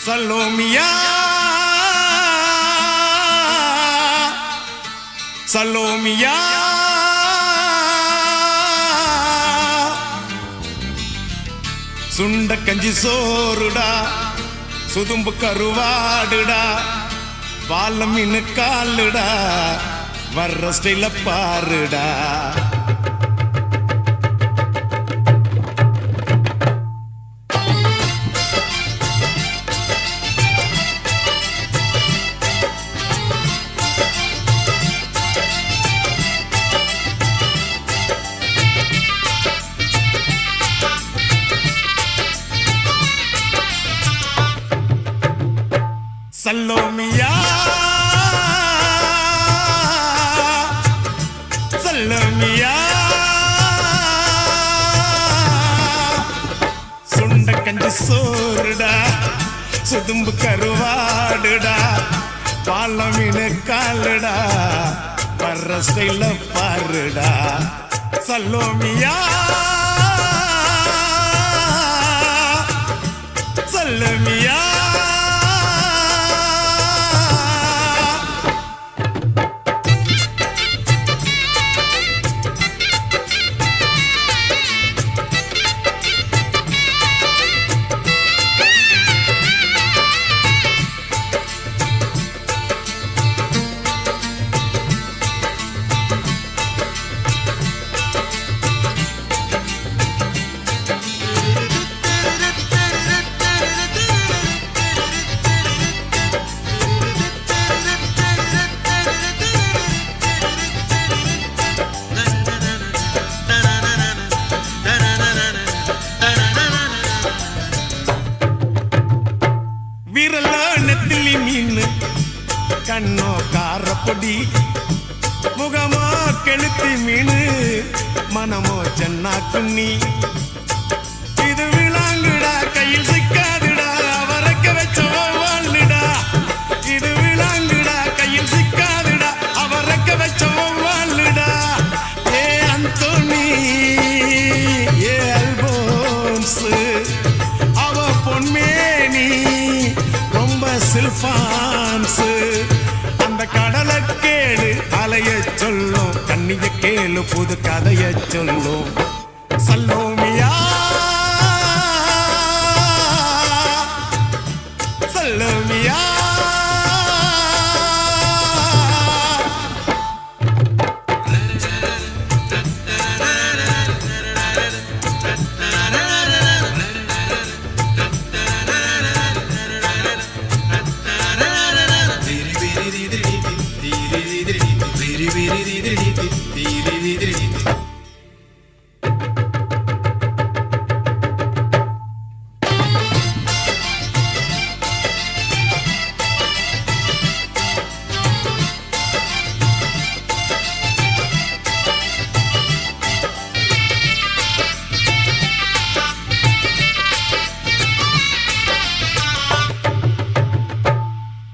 சலோமியா சலோமியா சுண்ட கஞ்சி சோறுடா சுதும்பு கருவாடுடா பாலம் மீனு காலுடா வர்ற ஸ்டைல பாருடா சலோமியா சலோமியா சுண்ட கஞ்சி சோறுடா சுதும்பு கருவாடுடா பாலம் மீனு காலுடா வர்ற ஸ்டைல பாருடா சலோமியா சலோமியா கண்ணோ காரப்பொடி முகமோ கெளுத்தி மீனு மனமோ சென்னா குன்னி இது விளாங்குடா கையில் சிக்காதுடா அவரக்க வச்ச வாழ்டா இது விளாங்குடா கையில் சிக்காதுடா அவரக்க வச்ச வாழ்டா ஏ அந்தோனி ஏ அல்போன்ஸ் அவ பொன்மேனி ரொம்ப சில்பான்ஸ் கடலை கேளு அலைய சொல்லும் கண்ணிய கேளு புது கதைய சொல்லும் சலோமியா சலோமியா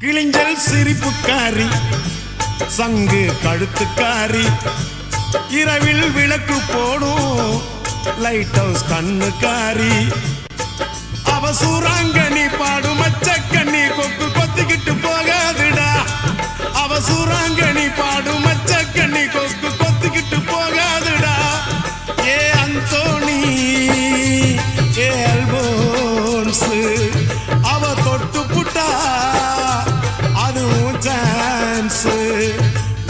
கிழிஞ்சல் சிரிப்புக்காரி சங்கு கழுத்துக்காரி இரவில் விளக்கு போடும் லைட் ஹவுஸ் கண்ணுக்காரி அவ சூறாங்கண்ணி பாடும் மச்சக்கண்ணி கொக்கு கொத்திக்கிட்டு போகாதுடா அவ சூறாங்கண்ணி பாடும் மச்சக்கண்ணி கொக்கு கொத்திக்கிட்டு போகாதுடா ஏ அந்தோனி ஏ அல்போன்ஸ் அவ தொட்டு புட்டா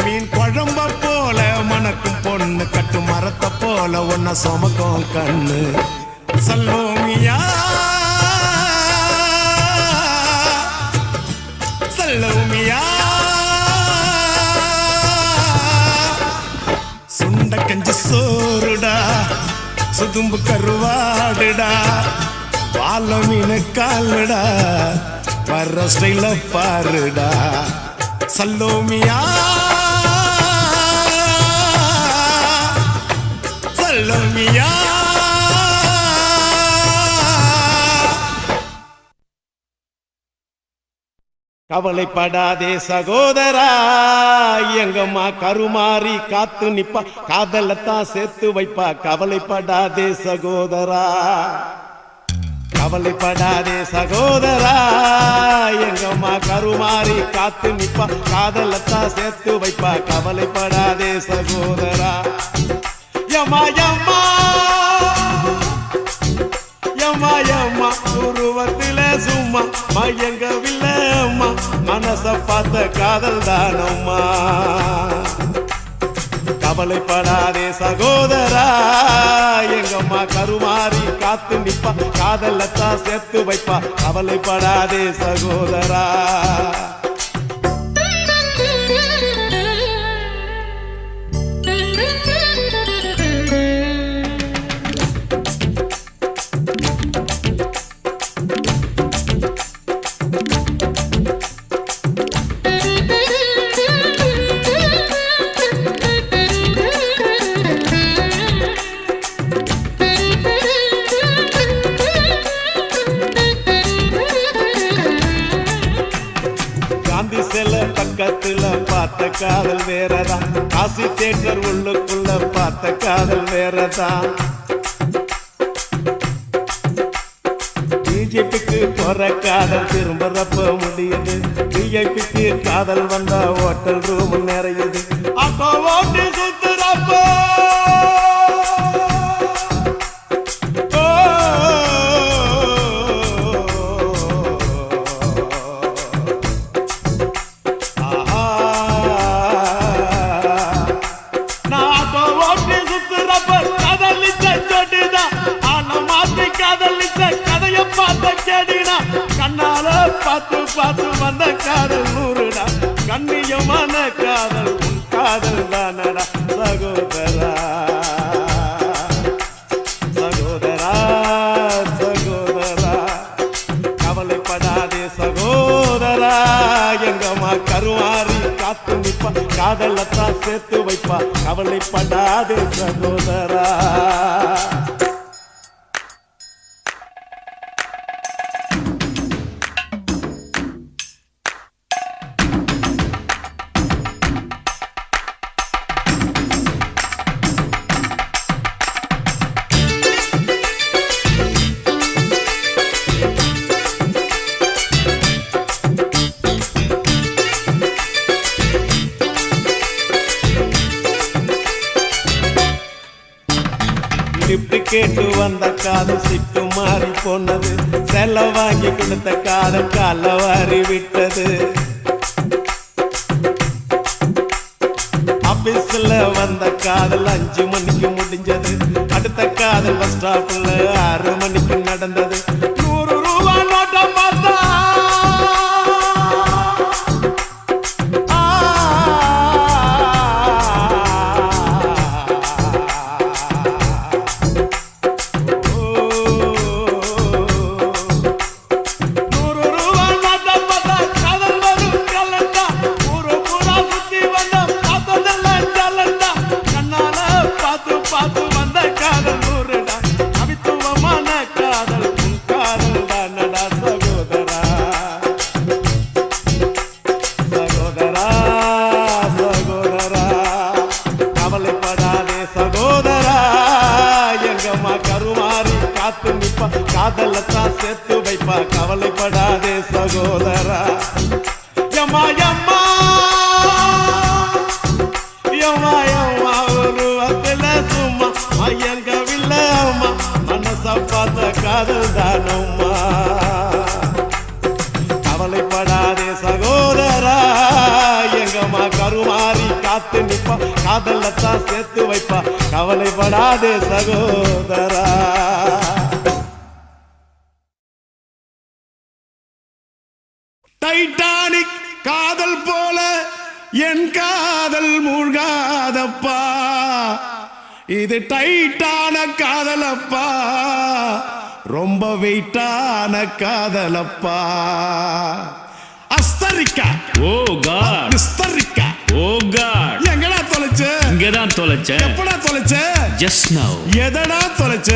மீன் குழம்ப போல மணக்கும் பொண்ணு கட்டு மரத்தை போல ஒன்ன சுமக்கும் கண்ணு சலோமியா சலோமியா சுண்ட கஞ்சி சோறுடா சுதும்பு கருவாடுடா பாலம் மீனு காலுடா வர்ற ஸ்டைல பாருடா சலோமியா சலோமியா கவலைப்படாதே சகோதரா எங்கம்மா கருமாறி காத்து நிப்பா காதலத்தான் சேர்த்து வைப்பா கவலைப்படாதே சகோதரா கவலைப்படாதே சகோதரா எங்கம்மா கருமாறி காத்து நிப்பா காதலத்தான் சேர்த்து வைப்பா கவலைப்படாதே சகோதரா யம்மா யம்மா யம்மா யம்மா உருவத்தில சும்மா மயங்கவில்லை அம்மா மனச பார்த்த காதல் தானம்மா கவலைப்படாதே சகோதரா எங்கம்மா கருமாறி காத்து நிப்பா காதலத்தான் சேர்த்து வைப்பா கவலைப்படாதே சகோதரா பக்கத்துல பார்த்த காதல் வேறதான் காசி தேட்டர் உள்ளுக்குள்ள பார்த்த காதல் வேறதான் பிஜேபிக்கு போற காதல் திரும்பறப்ப முடியுது பிஜேபிக்கு காதல் வந்தா ஹோட்டல் ரூம் நிறையுது அப்போ ஓட்டு சுத்துறப்போ பார்த்து பார்த்து வந்த காதல் நூறுடா கண்ணியமான காதல் உன் காதல் தானடா சகோதரா சகோதரா சகோதரா கவலைப்படாதே சகோதரா எங்கம்மா கருமாறி காத்து நிப்பா காதலத்தான் சேர்த்து வைப்பா கவலைப்படாதே சகோதரா கேட்டு வந்த காதல் சிட்டு மாறி போனது செல்ல வாங்கி கொடுத்த காதல் கால வாரி விட்டது ஆபீஸ்ல வந்த காதல் 5 மணிக்கு முடிஞ்சது அடுத்த காதல் பஸ் ஸ்டாப்ல 6 மணிக்கு நடந்தது 100 ரூபாய் நோட்டை பார்த்தா காதலத்தான் சேர்த்து வைப்பா கவலைப்படாதே சகோதரா யம்மா யம்மா யம்மா யம்மா உருவத்தில சும்மா மயங்கவில்லை அம்மா மனச பார்த்த காதல் தானம்மா கவலைப்படாதே சகோதரா எங்கம்மா கருமாறி காத்து நிப்பா காதலத்தான் சேர்த்து வைப்பா கவலைப்படாதே சகோதரா டைட்டானிக் காதல் போல என் காதல் மூழ்காதப்பா இது டைட்டான காதலப்பா ரொம்ப வெயிட்டான காதலப்பா அஸ்தரிக்கா ஓ காட் அஸ்தரிக்கா ஓ காட் எங்கடா தொலைச்ச இங்கதான் தொலைச்ச எப்படா தொலைச்ச ஜஸ்ட் நவ எதடா தொலைச்ச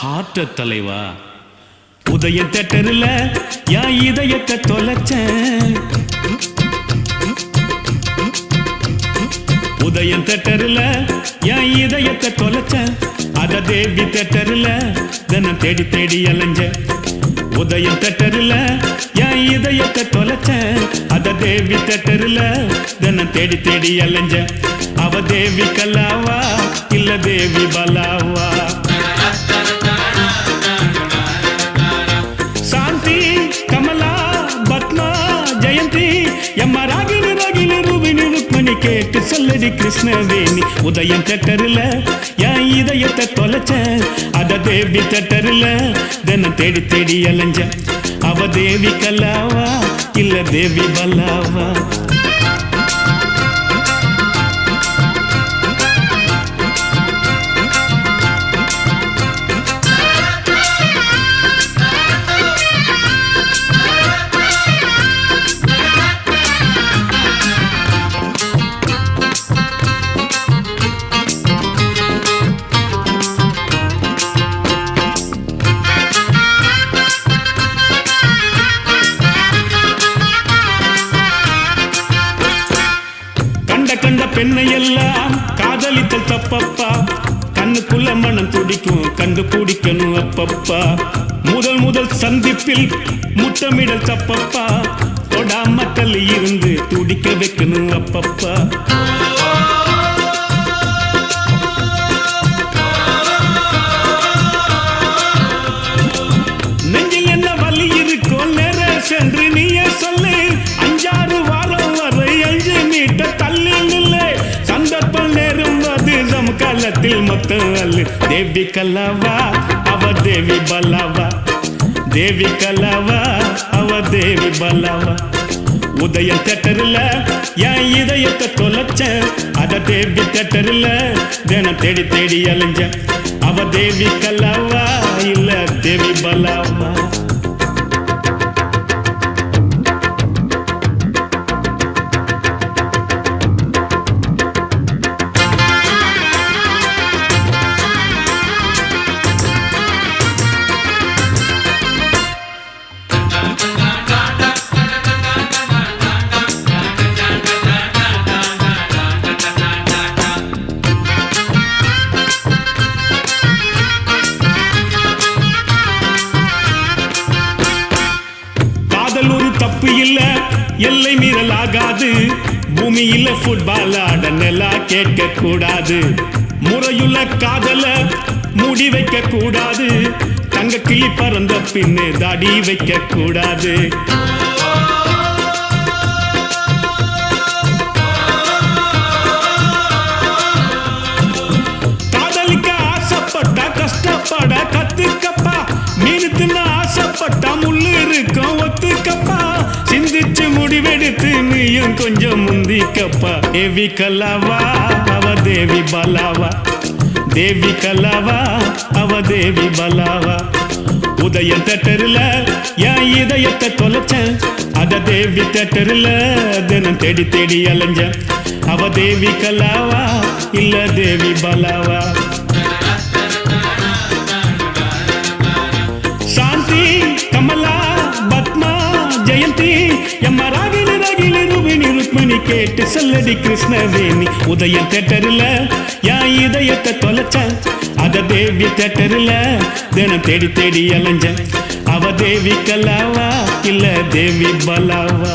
ஹார்ட் தலைவா உதய தேட்டர்ல யா இதயத்தை தொலைச்ச உதயம் தேட்டர்ல என் இதயத்தை தொலைச்சேன் அத தேவி தேட்டர்ல தினம் தேடி தேடி அலைஞ்ச உதயம் தேட்டர்ல என் இதயத்தை தொலைச்சேன் அத தேவி தேட்டர்ல தினம் தேடி தேடி அலைஞ்ச அவ தேவி கல்லாவா இல்ல தேவி பலாவா சாந்தி கமலா பத்மா ஜெயந்தி எம்மா ராகினி ராகினி ரூபினி ருக்மணி கேட்டு சொல்லடி கிருஷ்ணவேணி உதயம் தேட்டர்ல என் இதயத்தை தொலைச்சேன் அத தேவி தேட்டர்ல தினம் தேடி தேடி அலைஞ்ச அவ தேவி கல்லாவா இல்ல தேவி பல்லாவா கண்ட பெண்ணை எல்லாம் காதலித்தல் தப்பப்பா கண்ணுக்குள்ள மனம் துடிக்கும் கண்டுபிடிக்கணும் அப்பப்பா முதல் சந்திப்பில் முத்தமிடல் தப்பப்பா தொடாமத்தல் இருந்து துடிக்க வைக்கணும் அப்பப்பா நெஞ்சில் என்ன வலி இருக்கும் நேர சென்று நீயே சொல்லு 5-6 வாரம் வரை 5 மீட்டர் தள்ளி நில்லை சந்தர்ப்பம் நேரும் அது நம் காலத்தில் மொத்தம் அல்லு தேவி கல்லாவா அவ தேவி பல்லாவா தேவி கல்லாவா அவ தேவி பல்லாவா உதயம் தேட்டர்ல என் இதயத்தை தொலைச்சேன் அத தேவி தேட்டர்ல தினம் தேடி தேடி அலைஞ்ச அவ தேவி கல்லாவா இல்ல தேவி பல்லாவா தப்பு இல்ல எல்லை மீறல் ஆகாது பூமியில ஃபுட்பால் ஆட நெல்லா கேட்க கூடாது முறையுள்ள காதல மூடி வைக்க கூடாது தங்க கிளி பறந்த பின்னு தாடி வைக்க கூடாது காதலிக்க ஆசைப்பட்டா கஷ்டப்பட கத்துக்கப்பா மீன் தின்ன ஆசைப்பட்டா முள்ளு இருக்கும் ஒத்துக்கப்பா சிந்திச்சு முடிவெடுத்து நீயும் கொஞ்சம் முந்திக்கப்பா தேவி கல்லாவா அவ தேவி பலாவா தேவி கல்லாவா அவ தேவி பலாவா உதயம் தேட்டர்ல என் இதயத்தை தொலைச்சேன் அத தேவி தேட்டர்ல தினம் தேடி தேடி அலைஞ்ச அவ தேவி கல்லாவா இல்ல தேவி பலாவா சாந்தி கமலா பத்மா ஜெயந்தி எம்மா ராகினி ராகினி ரூபினி ருக்மணி கேட்டு சொல்லடி கிருஷ்ணவேணி உதயம் தேட்டர்ல என் இதயத்தை தொலைச்சேன் அத தேவி தேட்டர்ல தினம் தேடி தேடி அலைஞ்ச அவ தேவி கல்லாவா இல்ல தேவி பலாவா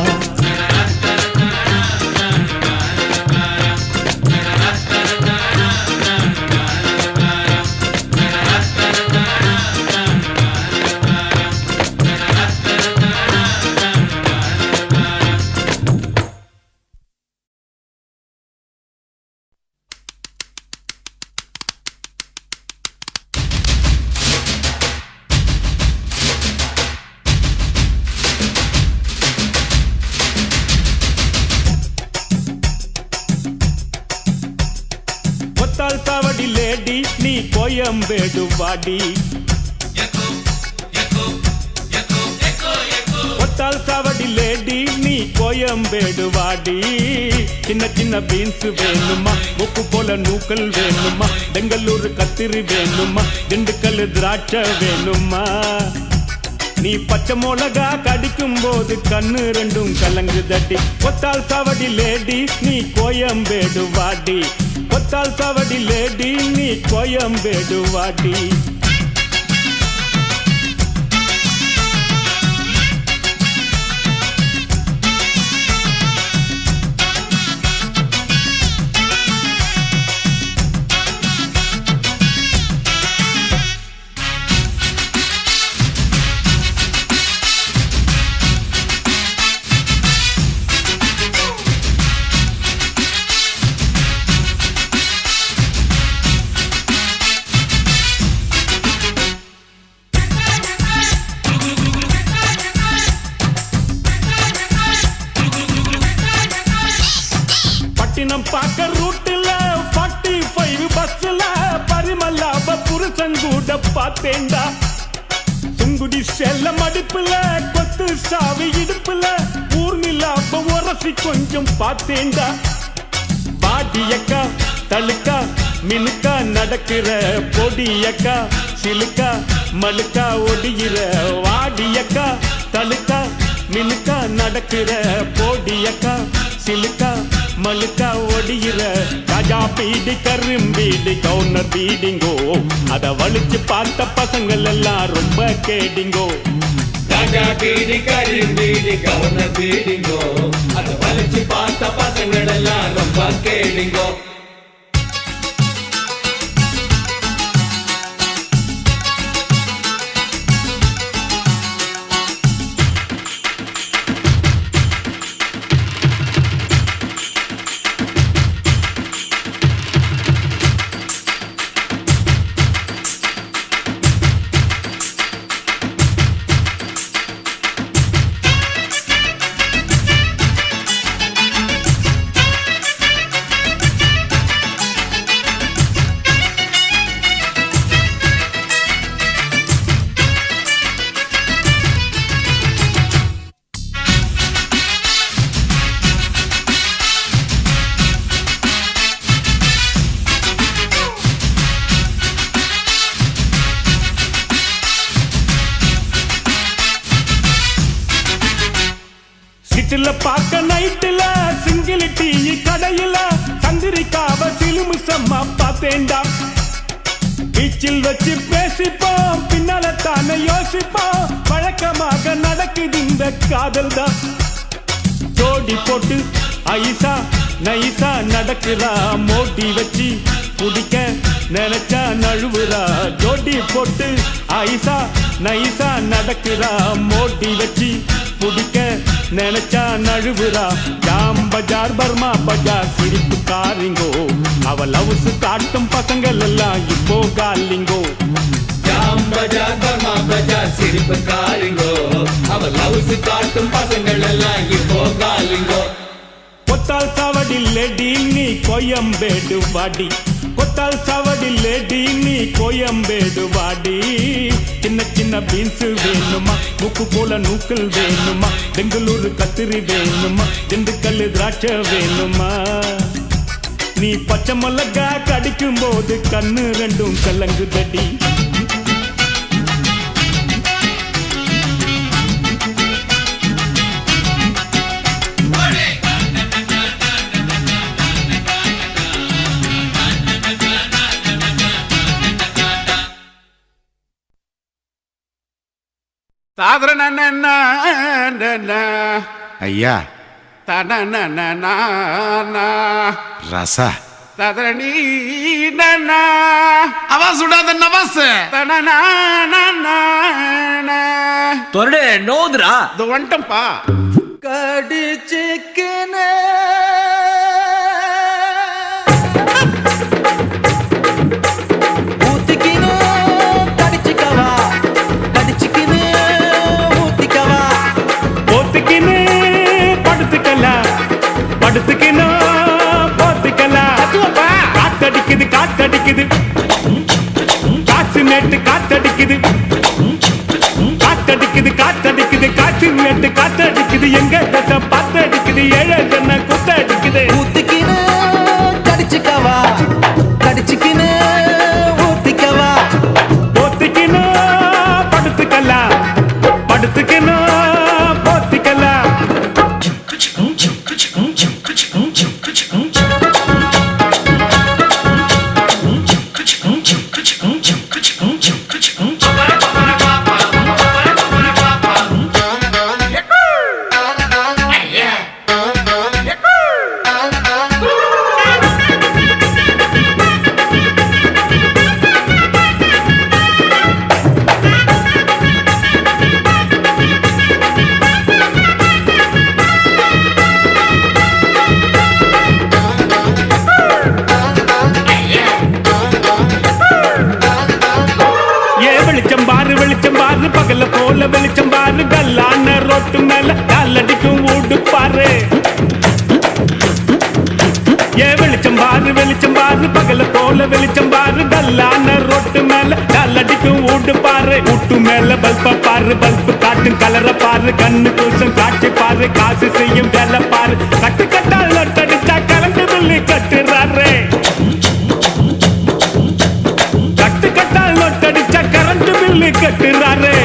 சாவடி லேடி நீ கோயம்பேடு வாடி ஒத்தால் சாவடி லேடி நீ கோயம்பேடு வாடி சின்ன சின்ன பீன்ஸ் வேணுமா உப்பு போல நூக்கல் வேணுமா பெங்களூர் கத்திரி வேணுமா திண்டுக்கல் திராட்சை வேணுமா நீ பச்சை மிளகா கடிக்கும் போது கண்ணு ரெண்டும் கலங்கு தட்டி கொத்தால் சாவடி லேடி நீ கோயம்பேடு வாடி கொத்தால் சாவடி லேடி நீ கோயம்பேடு வாடி பட்டினம் பார்க்க ரூட்டுல 45 பஸ்ல பரிமல்லாப புருஷன் கூட பார்த்தேன்டா சுங்குடி செல்ல மடிப்புல கொத்து சாவி இடுப்புல ஊர்நிலாப உரசி கொஞ்சம் பார்த்தேன்டா பாடியக்கா தழுக்கா மினுக்கா நடக்கிற பொடியக்கா சிலுக்கா மலுக்கா ஒடிகிற வாடியக்கா தழுக்கா மினுக்கா நடக்கிற பொடியக்கா சிலுக்கா மலுக்கா ஒடிகிற ராஜா பீடி கரும்பீடி கவுனர் பீடிங்கோ அத வலிச்சு பார்த்த பசங்கள் எல்லாம் ரொம்ப கேடிங்கோ ராஜா பீடி கரும்பீடி கவுனர் பீடிங்கோ அத வலிச்சு பார்த்த பசங்கள் எல்லாம் ரொம்ப கேடிங்கோ சிட்டில பார்க்க நைட்டுல சிங்கிள் டீ கடையில சந்திரிக்காவ சிலுமிசம்மா பார்த்தேன்டா பீச்சில் வச்சு பேசிப்போம் பின்னால தானே யோசிப்போம் வழக்கமாக நடக்குது இந்த காதல் தான் ஜோடி போட்டு ஐசா நைசா நடக்கிறா மோடி வச்சு குடிக்க நினைச்சா நழுவுறா ஜோடி போட்டு ஐசா நைசா நடக்கிறா மோடி வச்சு குடிக்க நினைச்சா நழுவுறா ஜாம் பஜார் பர்மா பஜார் சிரிப்பு காரிங்கோ அவ லவ்ஸ் காட்டும் பசங்கள் எல்லாம் இப்போ காலிங்கோ ஜாம் பஜார் பர்மா பஜார் சிரிப்பு காரிங்கோ அவ லவ்ஸ் காட்டும் பசங்கள் எல்லாம் இப்போ காலிங்கோ கொத்தால் சாவடி லேடி நீ கோயம்பேடு வாடி கொத்தால் சாவடி லேடி நீ கோயம்பேடு வாடி சின்ன சின்ன பீன்ஸ் வேணுமா மூக்கு போல நூக்கல் வேணுமா பெங்களூரு கத்திரி வேணுமா திண்டுக்கல் திராட்சை வேணுமா நீ பச்சை மிளகா கடிக்கும் போது கண்ணு ரெண்டும் கலங்கு தடி ஐயா ரச அவா சுடாத நவாஸ் தொரடே நோதுரா இது வந்துட்டம்பா கடிச்சிக்கினே காத்தடிக்குது காத்தடிக்குது காற்று நேட்டு காத்தடிக்குது காத்தடிக்குது காத்தடிக்குது காற்று நேட்டு காத்தடிக்குது எங்க தட்ட பாத்தடிக்குது ஏழை ஜன குத்தடிக்குது ஊத்திக்கினு கடிச்சுக்கவா கடிச்சுக்கினு ஊத்திக்கவா ஒத்திக்கினு படுத்துக்கலாம் போல வெளிச்சம் பாரு கல்லான ரோட்டு மேல காலடிக்கும் ஊடு பாரு ஏ வெளிச்சம் பாரு பகல போல வெளிச்சம் பாரு கல்லான ரோட்டு மேல காலடிக்கும் ஊடு பாரு ஊட்டு மேல பல்ப பாரு பல்பு காட்டும் கலர பாரு கண்ணு கூசம் காட்சி பாரு காசு செய்யும் வேலை பாரு கட்டு கட்டால் லொட்டடிச்சா கரண்ட் பில்லு கட்டுறாரு கட்டு கட்டால் லொட்டடிச்சா கரண்ட் பில்லு கட்டுறாரு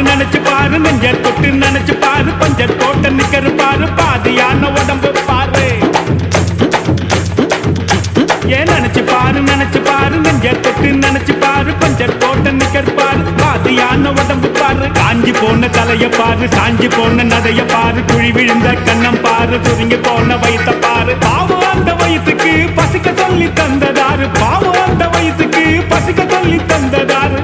நினைச்சு பாரு நெஞ்ச தொட்டு நினைச்சு பாரு பஞ்சர் போட்ட நிக்கரு பாரு பாதியான உடம்பு பாரு ஏன் நினைச்சு பாரு நெஞ்ச தொட்டு நினைச்சு பாரு பஞ்சர் போட்ட நிக்கரு பாரு பாதியான உடம்பு பாரு காஞ்சி போன தலைய பாரு சாஞ்சி போன நதைய பாரு குழி விழுந்த கண்ணம் பாரு சுருங்கி போன வயித்த பாரு பாவம் அந்த வயிற்றுக்கு பசிக்க சொல்லி தந்ததாரு பாவம் அந்த வயிற்றுக்கு பசிக்க சொல்லி தந்ததாரு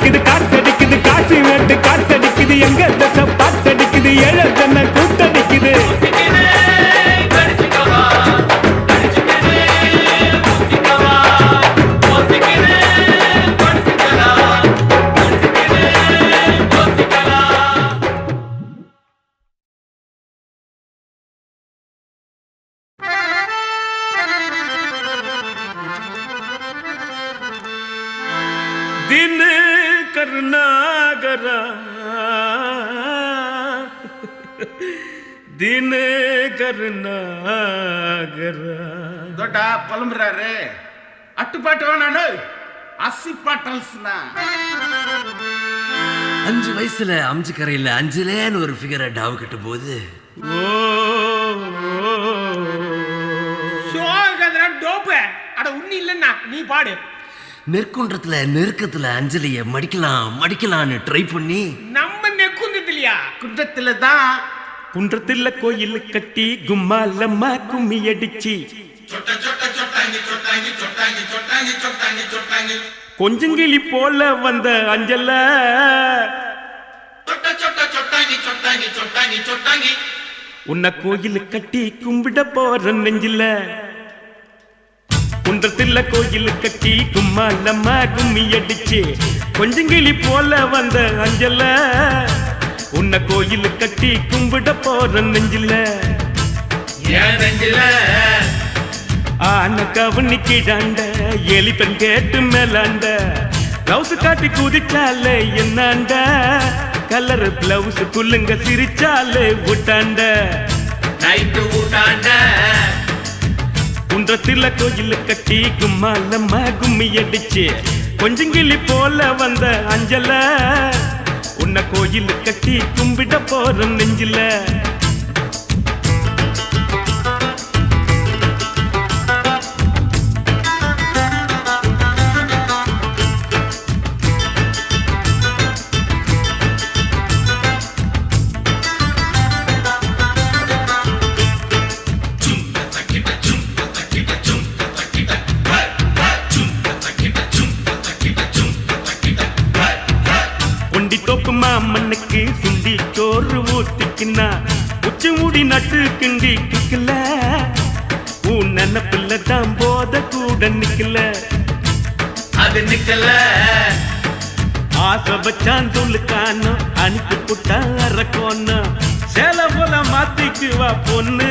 காத்தடிக்குது காசு வெட்டு காத்தடிக்குது எங்க தசை பாத்தடிக்குது ஏழை தன்னை கூத்தடிக்குது दिन करनागरा दिन करनागरा ದೊಡ್ಡ ಪಲಂಬ್ರಾರೆ ಅಟ್ಟುಪಾಟು ನಾನು அசி பாட்டல்ஸ்னா 5 வயசுல அம்ஜி கரையில அஞ்சலேன்னு ஒரு ஃபிகரை டாவு கட்டும் போது டோப்பு அட உண்ணி இல்லன்னா நீ பாடு நெற்குன்றத்துல நெருக்கத்துல அஞ்சலிய மடிக்கலாம்னு ட்ரை பண்ணி நம்ம நெக்குந்ததுலையா குன்றத்துல தான் குன்றத்துல கோயில் கட்டி கும்மாலம்மா கும்மி அடிச்சு கொஞ்சங்கிளி போல வந்த அஞ்சல உன்னை கோயில் கட்டி கும்பிட போற நெஞ்சில குன்றத்துல கோயில் கட்டி கும்மாலம்மா கும்மி அடிச்சு கொஞ்சங்கிளி போல வந்த அஞ்சல உன்னை கோயில் கட்டி கும்பிட போற நெஞ்சில ஆன கவனிக்கிடாண்ட எலி பெண் கேட்டு மேலாண்ட பிளவுஸ் காட்டி குதிச்சாலே என்னாண்ட கலர் பிளவுஸ் குள்ளுங்க சிரிச்சாலே விட்டாண்ட நைட்டு ஊட்டாண்ட குன்றத்துல கோயில் கட்டி கும்மாலம்மா கும்மி அடிச்சு கொஞ்சங்கிளி போல வந்த அஞ்சல உன்னை கோயில் கட்டி கும்பிட போற நெஞ்சில மண்ணுக்கு சுண்டி சோறு ஊத்திக்கினா உச்சி மூடி நட்டு கிண்டி கிக்கல உன் நினப்பில்ல தான் போத கூட நிக்கல அது நிக்கல ஆசை வச்சான் துளுக்கானோ அனுப்பி புட்டா அரக்கோன்னு சேல போல மாத்திக்குவா பொண்ணு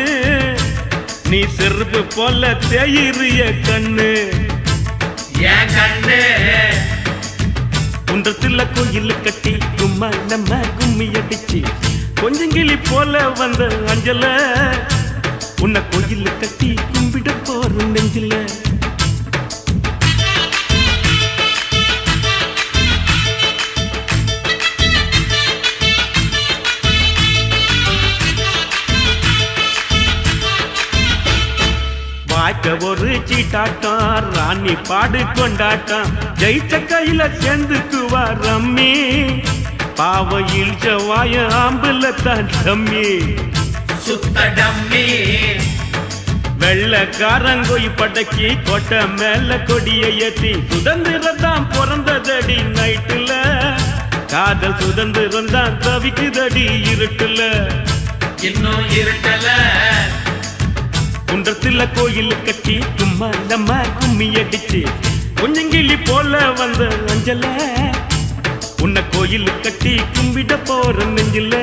நீ செருப்பு போல தேயிறிய கண்ணு என் கண்ணு குன்றத்துல கோயில் கட்டி கும்மா நம்ம கும்மி அடிச்சு கொஞ்சங்கிளி போல வந்த அஞ்சல உன்னை கோயில் கட்டி கும்பிட போற நெஞ்சில வாய்க்க ஒரு சீட்டாட்டம் ராணி பாடு கொண்டாட்டம் ஜெயிச்ச கையில சேர்ந்துக்குவா ரம்மி பாவ இழ்ச்ச வாய ஆம்புல தான் டம்மி சுத்த டம்மி வெள்ளக்காரங்கோய் படக்கி கொட்டை மேல கொடிய ஏத்தி சுதந்திரம் தான் பிறந்ததடி நைட்டுல காதல் சுதந்திரம் தான் தவிக்குதடி இருட்டுல இன்னும் இருட்டல குன்றத்துல கோயில் கட்டி சும்மா நம்ம கும்மி அடிச்சு கொஞ்சங்கிளி போல வந்த அஞ்சல உன்னை கோயில் கட்டி கும்பிட போற நெஞ்சில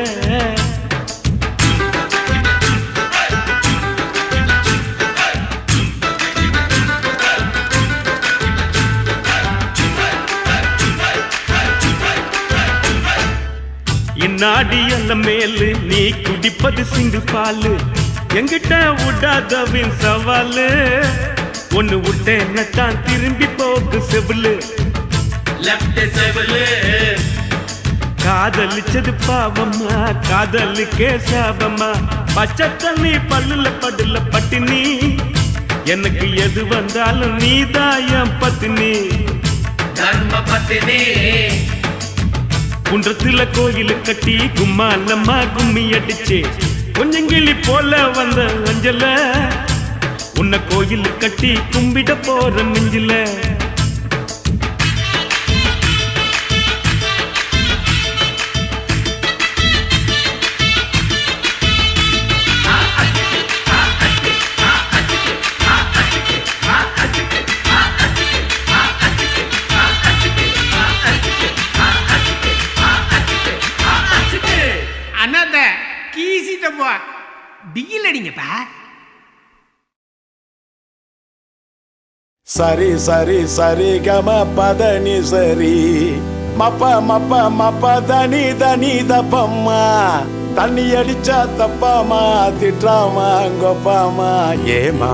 இந்நாடி அல்ல மேலு நீ குடிப்பது சிங்கு பாலு எங்கிட்ட விடாதவின் சவாலு ஒன்னு விட்டேன்னு தான் திரும்பி போக்கு செவிலு லெஃப்ட் செவலு காதலிச்சது பாவம்மா காதலுக்கே சாபம்மா பச்சை தண்ணி பல்லுல படுல பட்டினி எனக்கு எது வந்தாலும் நீதாயம் பத்தினி தர்ம பத்தினி குன்றத்துல கோயில் கட்டி கும்மாலம்மா கும்மி அடிச்சு கொஞ்சங்கிளி போல வந்த அஞ்சல உன்னை கோயில் கட்டி கும்பிட போற நெஞ்சில அண்ணாத்த கீசிட்டப்பா பிகில் அடிங்கப்பா சரி சரி சரி கம பதனி சரி மப்ப மப்ப மப்ப தனி தனி தப்பம்மா தண்ணி அடிச்சா தப்பாமா திட்டாமா கொப்பாமா ஏமா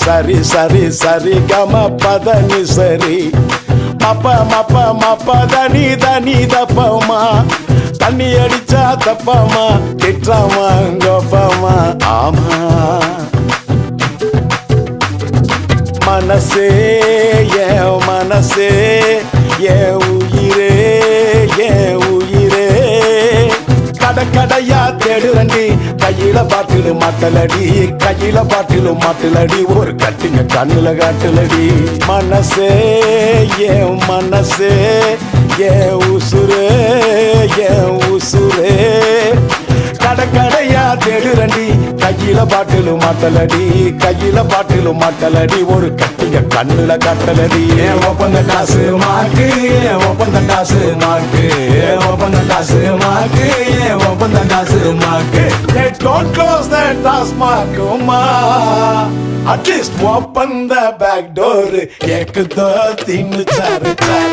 சரி சரி சரி கம பதனி சரி மப்ப மப்ப மப்ப தனி தனி தப்பம்மா தண்ணி அடிச்சா தப்பாமா திட்டாமா கொப்பாமா ஆமா மனசே என் மனசே என் உயிரே என் உயிரே கடக்கடையா தேடுறண்டி கையில பாட்டிலு மாட்டலடி கையில பாட்டிலு மாட்டலடி ஒரு கட்டிங்க கண்ணுல காட்டுலடி மனசே என் மனசே என் உசுரே என் உசுரே கடக்கடையா தேடுறண்டி கையில பாட்டிலு மாட்டலடி கையில பாட்டிலு மாட்டலடி ஒரு கட்டிங்க கண்ணுல காட்டலடி ஏன் ஒப்பந்த காசு மாக்கு ஏன் ஒப்பந்த காசு மாக்கு ஏன் ஒப்பந்த காசு மாக்கு ஏன் ஒப்பந்த காசு மாக்கு don't close that taskmark ma at least open the back door ek do tin char char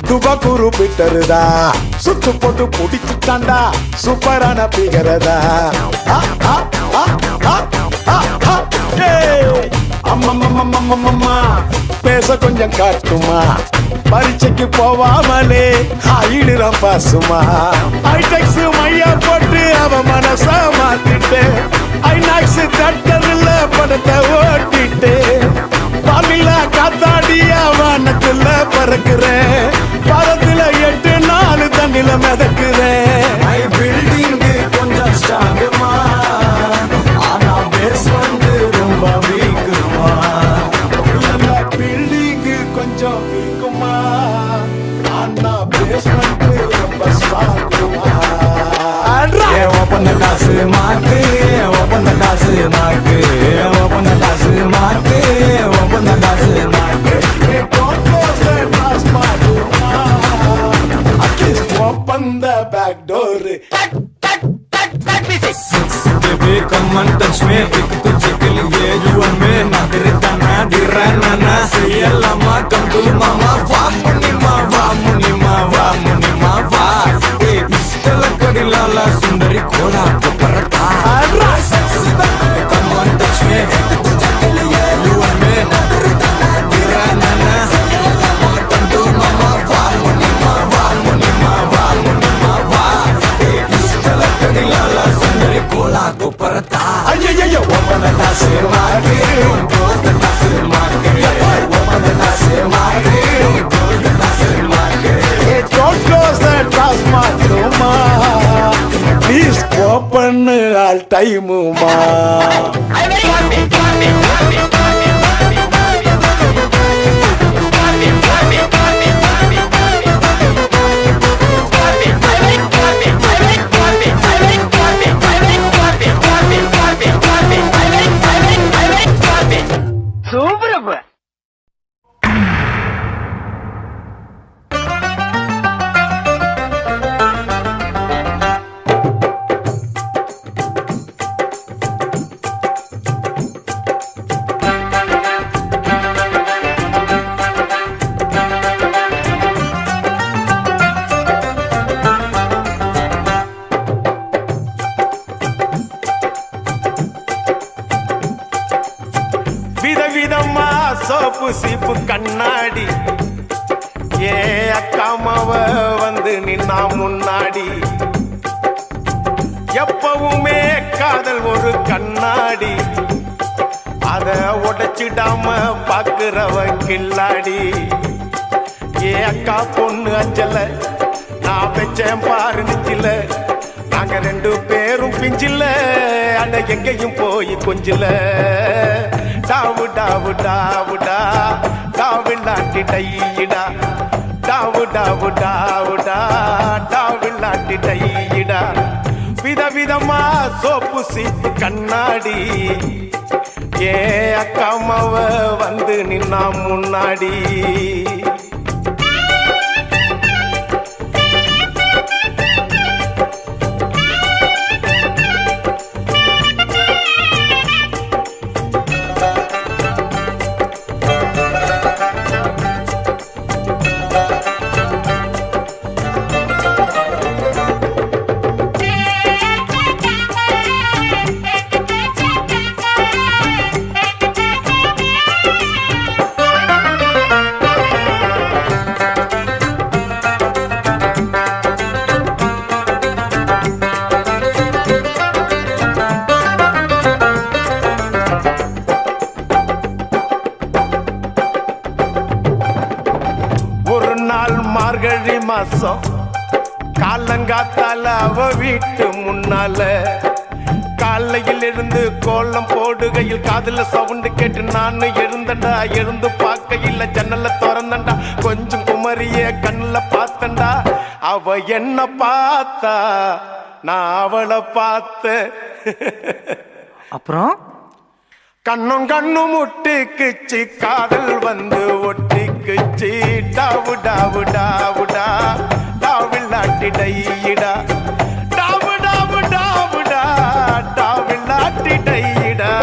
துபாக்கூரு பிட்டருதா சுத்து போட்டு புடிச்சுட்டாண்டா சூப்பரான பிகரதா அம்மம்மம்மம்மம்மம்மா பேச கொஞ்சம் காட்டுமா பரீட்சைக்கு போவாமலே ஆயிடுறான் பாசுமா ஐடெக்ஸ் மையா போட்டு அவ மனச மாத்திட்டு ஐநாக்ஸ் தட்டதுல படத்தை ஓட்டிட்டு பாலில காத்தாடிய வானத்துல பறக்குறேன் பரத்துல 8 நாள் தண்ணில மிதக்குறேன் பில்டிங் கொஞ்சம் ஸ்ட்ராங்குமா ஆனா பேஸ் வந்து ரொம்ப வீக்குமா பில்டிங் கொஞ்சம் வீக்குமா ஆனா பேஸ் வந்து ரொம்ப ஸ்ட்ராங்குமா ஒப்பந்த காசு மாக்கு ஒப்பந்த காசு மாக்கு ஒப்பந்த காசு மாக்கு ஒப்பந்த காசு மாக்கு open the back door baby come and touch me ek tujhe ke liye you and me nadir tana dirana seyalama come to mama va munima va hey istala kadilala sundari kola parata come and touch me ek tujhe ke liye you and me nadir tana dirana seyalama come to mama va munima va ஐயோ ஒப்பந்த காசு மாக்கு ஒப்பந்த காசு மாக்கு ஒப்பந்த காசு மாக்கு ஒப்பந்த காசு மாக்கு don't close the transmat ma please open all time ma விதவிதமா சோப்பு சீப்பு கண்ணாடி ஏ அக்காமாவ வந்து நின்னா முன்னாடி எப்பவுமே காதல் ஒரு கண்ணாடி அத உடைச்சிடாம பாக்குறவன் கில்லாடி ஏ அக்கா பொண்ணு அஞ்சல நான் வச்சேன் பாரு நெஞ்சில நாங்க 2 பேரும் பிஞ்சில அட எங்கேயும் போய் கொஞ்சில டாவு டாவு டாவுடா டாவில்லாட்டி டையிடா டாவு டாவு டாவுடா டாவில்லாட்டி டையிடா விதவிதமா சோப்பு சீப்பு கண்ணாடி ஏ அக்காமாவ வந்து நின்னா முன்னாடி மார்கழி மாசம் காலங்காத்தால அவ வீட்டு முன்னால காலையில் இருந்து கோலம் போடுகையில் காதுல சவுண்டு கேட்டு நானு எழுந்தண்டா எழுந்து பார்க்கையில் ஜன்னல திறந்தண்டா கொஞ்சம் குமரிய கண்ணுல பார்த்தண்டா அவ என்ன பார்த்தா நான் அவளை பார்த்த அப்புறம் கண்ணும் கண்ணும் முட்டிக்குச்சு காதல் வந்து ஒட்டிக்குச்சு டாவு டாவு டாவுடா டாவில்லாட்டி டையிடா டாவு டாவு டாவுடா டாவில்லாட்டி டையிடா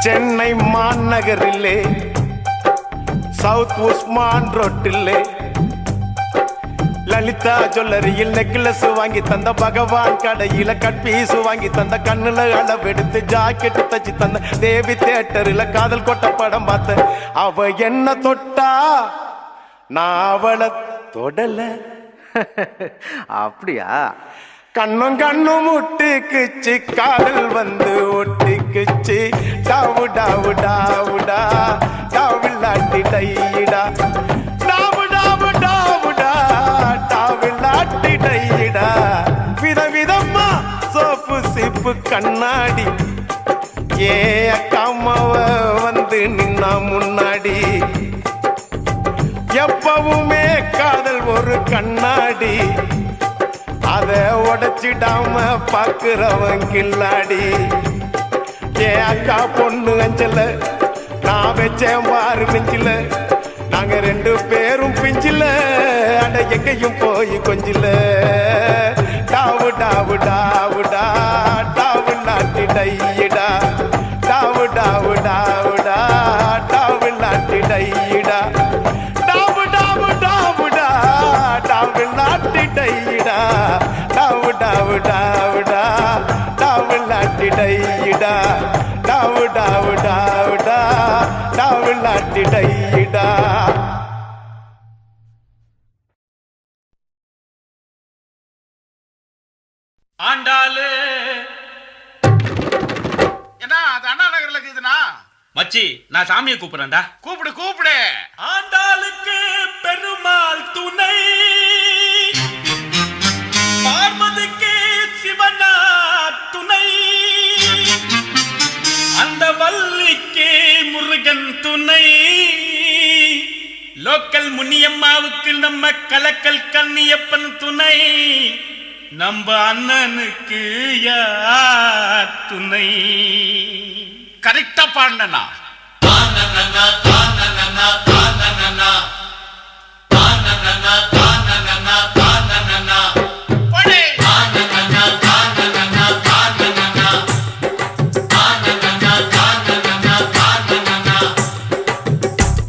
சென்னை மாநகரிலே சவுத் உஸ்மான் ரோட்டிலே லலிதா ஜுவல்லரியில் நெக்லஸ் வாங்கி தந்த, பகவான் கடையில கட்பீஸ் வாங்கி தந்த, கண்ணுல அளவெடுத்து ஜாக்கெட் தச்சு தந்த, தேவி தியேட்டர்ல காதல் கொட்ட படம் பார்த்த. அவ என்ன தொட்டா நான் அவளை தொடல. அப்படியா? கண்ணும் கண்ணும் முட்டிக்குச்சு, காதல் வந்து ஒட்டிக்குச்சு. டாவு டாவு டாவுடா டாவில்லாட்டி டையிடா, டாவு டாவு டாவுடா டாவில்லாட்டி டையிடா. விதவிதமா சோப்பு சிப்பு கண்ணாடி, ஏ அக்காமாவ வந்து நின்னா முன்னாடி. எப்பவுமே காதல் ஒரு கண்ணாடி, அத உடைச்சிடாம பாக்குறவன் கில்லாடி. என் அக்கா பொண்ணு அஞ்சல, நான் வச்சேன் பாரு நெஞ்சில. நாங்க ரெண்டு பேரும் பிஞ்சில, அட எங்கேயும் போய் கொஞ்சில. டாவு டாவு டாவுடா டாவு நாட்டி டையிடா, டாவு டாவு டாவுடா டாவு நாட்டி டையிடா, டாவு டாவு டாவுடா டாவு நாட்டி டையிடா, டாவு டாவு டாவுடா டாவு நாட்டி டையிடா, டாவு டாவு டாவுடா டாவு நாட்டி டையிடா. ஆண்டாளு என்ன அது அண்ணா நகர்ல இருக்குதுண்ணா? மச்சி, நான் சாமியை கூப்பிடுறேன்டா. கூப்பிடு கூப்பிடு. ஆண்டாளுக்கு பெருமாள் துணை, பார்வதிக்கு சிவனா துணை, அந்த வள்ளிக்கு முருகன் துணை, லோக்கல் முனியம்மாவுக்கு நம்ம கலக்கல் கன்னியப்பன் துணை, நம்ம அண்ணனுக்கு யார் துணை? கரெக்டா பாடினா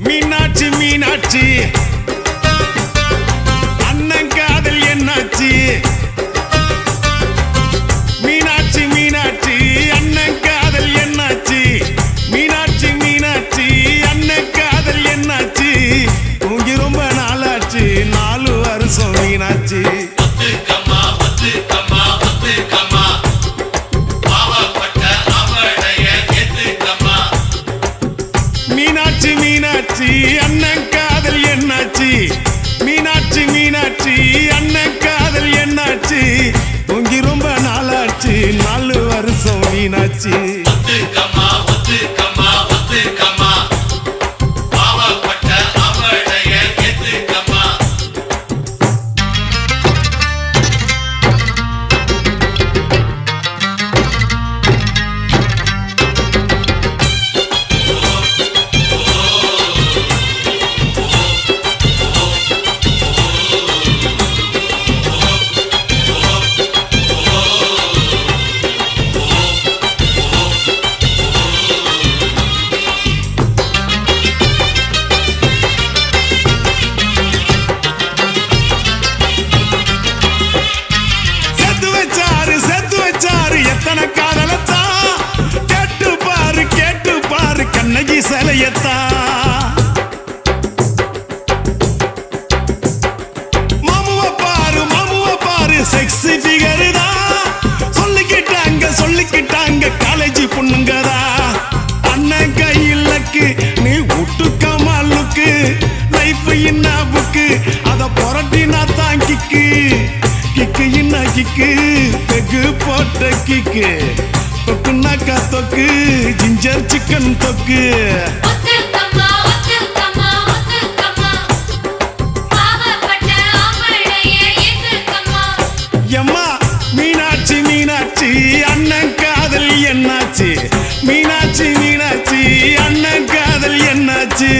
மீனாட்சி மீனாட்சி அண்ணன் காதல் என்னாச்சு? மீனாட்சி மீனாட்சி அண்ணன் காதல் என்னாச்சு? மீனாட்சி மீனாட்சி அண்ணன் காதல் என்னாச்சு? தூங்கி ரொம்ப நாளாச்சு, 4 வருஷம் மீனாட்சி. மீனாட்சி மீனாட்சி அண்ணன் காதல் என்னாச்சு? மீனாட்சி மீனாட்சி அண்ணன் காதல் என்னாச்சு? தூங்கி ரொம்ப நாளாச்சு, 4 வருஷம் மீனாட்சி. எத்தனை காதலத்தான் கேட்டு பாரு கண்ணகி சிலையத்தான். மாமுவ பாரு செக்ஸி ஃபிகர் தான். சொல்லிக்கிட்டாங்க காலேஜ் பொண்ணுங்கதா. அண்ணன் கையிலக்கு நீ விட்டுக்கமா லுக்கு, லைஃப் என்ன புக்கு, அத புரட்டினா தான் கிக்கு. கிக்கு என்ன கிக்கு, பெகு போட்ட கிக்கு, தொக்குனாக்கா தொக்கு, ஜிஞ்சர் சிக்கன் தொக்கு. எம்மா மீனாட்சி மீனாட்சி அண்ணன் காதல் என்னாச்சு? மீனாட்சி மீனாட்சி அண்ணன் காதல் என்னாச்சு?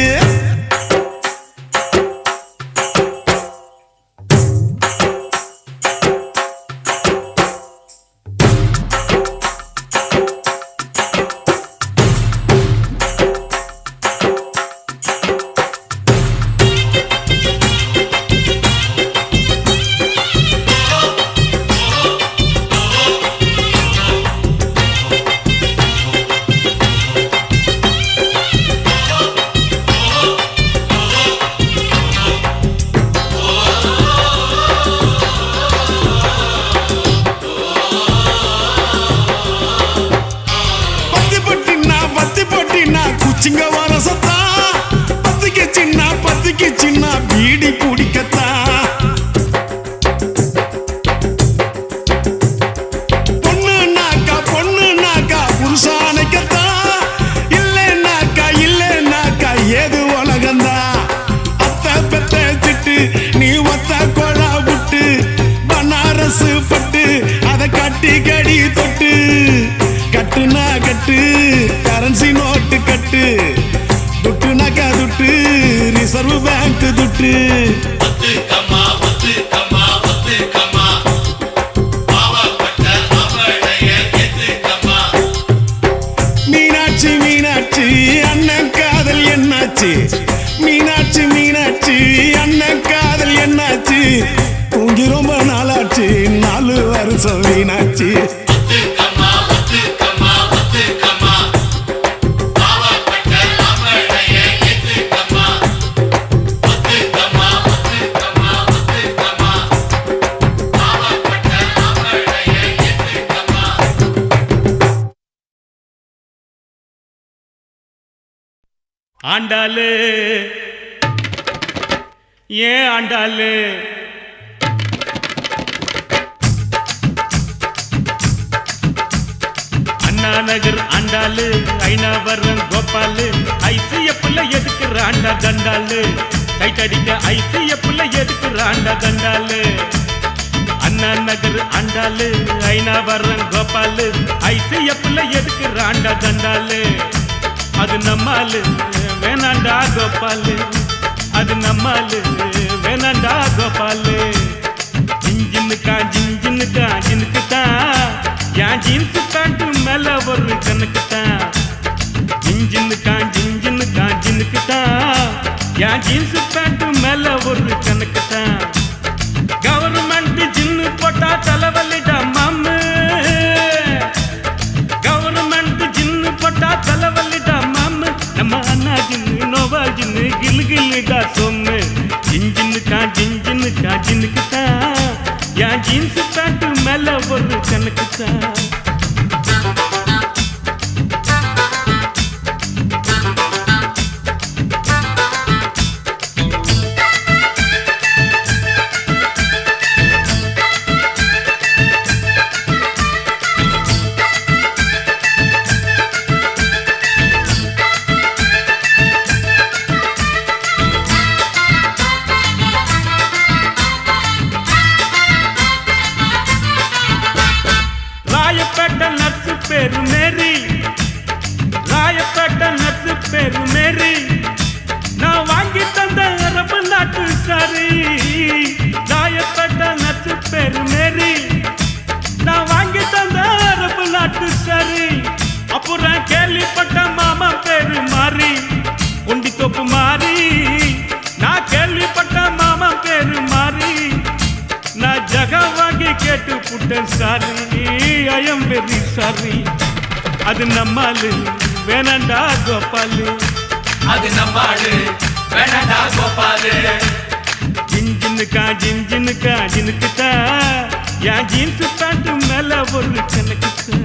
கடி தொட்டு கட்டுனா கட்டு கரன்சி நோட்டு கட்டு துட்டுனாக்கா துட்டு ரிசர்வ் பேங்க் துட்டு மீனாட்சி மீனாட்சி அண்ணன் காதல் என்னாச்சு மீனாட்சி மீனாட்சி அண்ணன் காதல் என்னாச்சு தூங்கி ரொம்ப நாளாச்சு 4 வருஷம் மீனாட்சி ஆண்டாளு ஏன் ஆண்டாளு அண்ணா நகர் ஆண்டாளு ஐநாவரம் கோபாலு ஐசிஎஃப்ல எதுக்குற ஆண்டா தண்டாளு டைட் அடிக்க ஐசிஎஃப்ல எதுக்குற ஆண்டா தண்டாளு அண்ணா நகர் ஆண்டாளு ஐநாவரம் கோபாலு ஐசிஎஃப்ல எதுக்குற ஆண்டா தண்டாளு அது நம்மாலு வேணாண்டா கோபாலு அது நம்மாலு வேணாண்டா கோபாலு ஜிஞ்சின்னுக்கா ஜிஞ்சின்னுக்கா ஜினுக்கு தான் என் ஜீன்ஸ் பேண்ட் மேல ஒரு கணக்கு தான் ஜிஞ்சின்னுக்கா ஜிஞ்சின்னுக்கா ஜினுக்கு தான் என் ஜீன்ஸ் பேண்ட் மேல ஒரு கணக்கு தான் கவர்மெண்ட் ஜின்னு போட்டா தலைவலிடா மாமு கவர்மெண்ட் ஜின்னு போட்டா தலைவலிடா மாமு நம்ம அண்ணா ஜின்னு நோவா ஜின்னு கிளு கிளுடா சொம்மு ஜிஞ்சின்னுக்கா ஜிஞ்சின்னுக்கா ஜினுக்கு தான் என் ஜீன்ஸ் பேண்ட் மேல ஒரு கணக்கு தான் ராயப்பேட்டை நர்ஸு பேரு மேரி ராயப்பேட்டை நர்ஸு பேரு மேரி நான் வாங்கி தந்த அரபு நாட்டு சாரி ராயப்பேட்டை நர்ஸு பேரு மேரி நான் வாங்கி தந்த அரபு நாட்டு சாரி அப்புறம் கேள்விப்பட்ட மாமா பேரு மாறி உண்டி தொப்பு மாறி நான் கேள்விப்பட்ட மாமா பேரு மாறி நான் ஜகா வாங்கி கேட்டு புட்டேன் sorry I am very sorry அது நம்மாலு வேணாண்டா கோபாலு அது நம்மாடு வேணடா கோபாலு ஜின்ஜின்னுக்கா ஜின்ஜின்னுக்கா ஜினுக்குதா என் ஜீன்ஸ் பேண்ட் மேல ஒரு கணக்குதா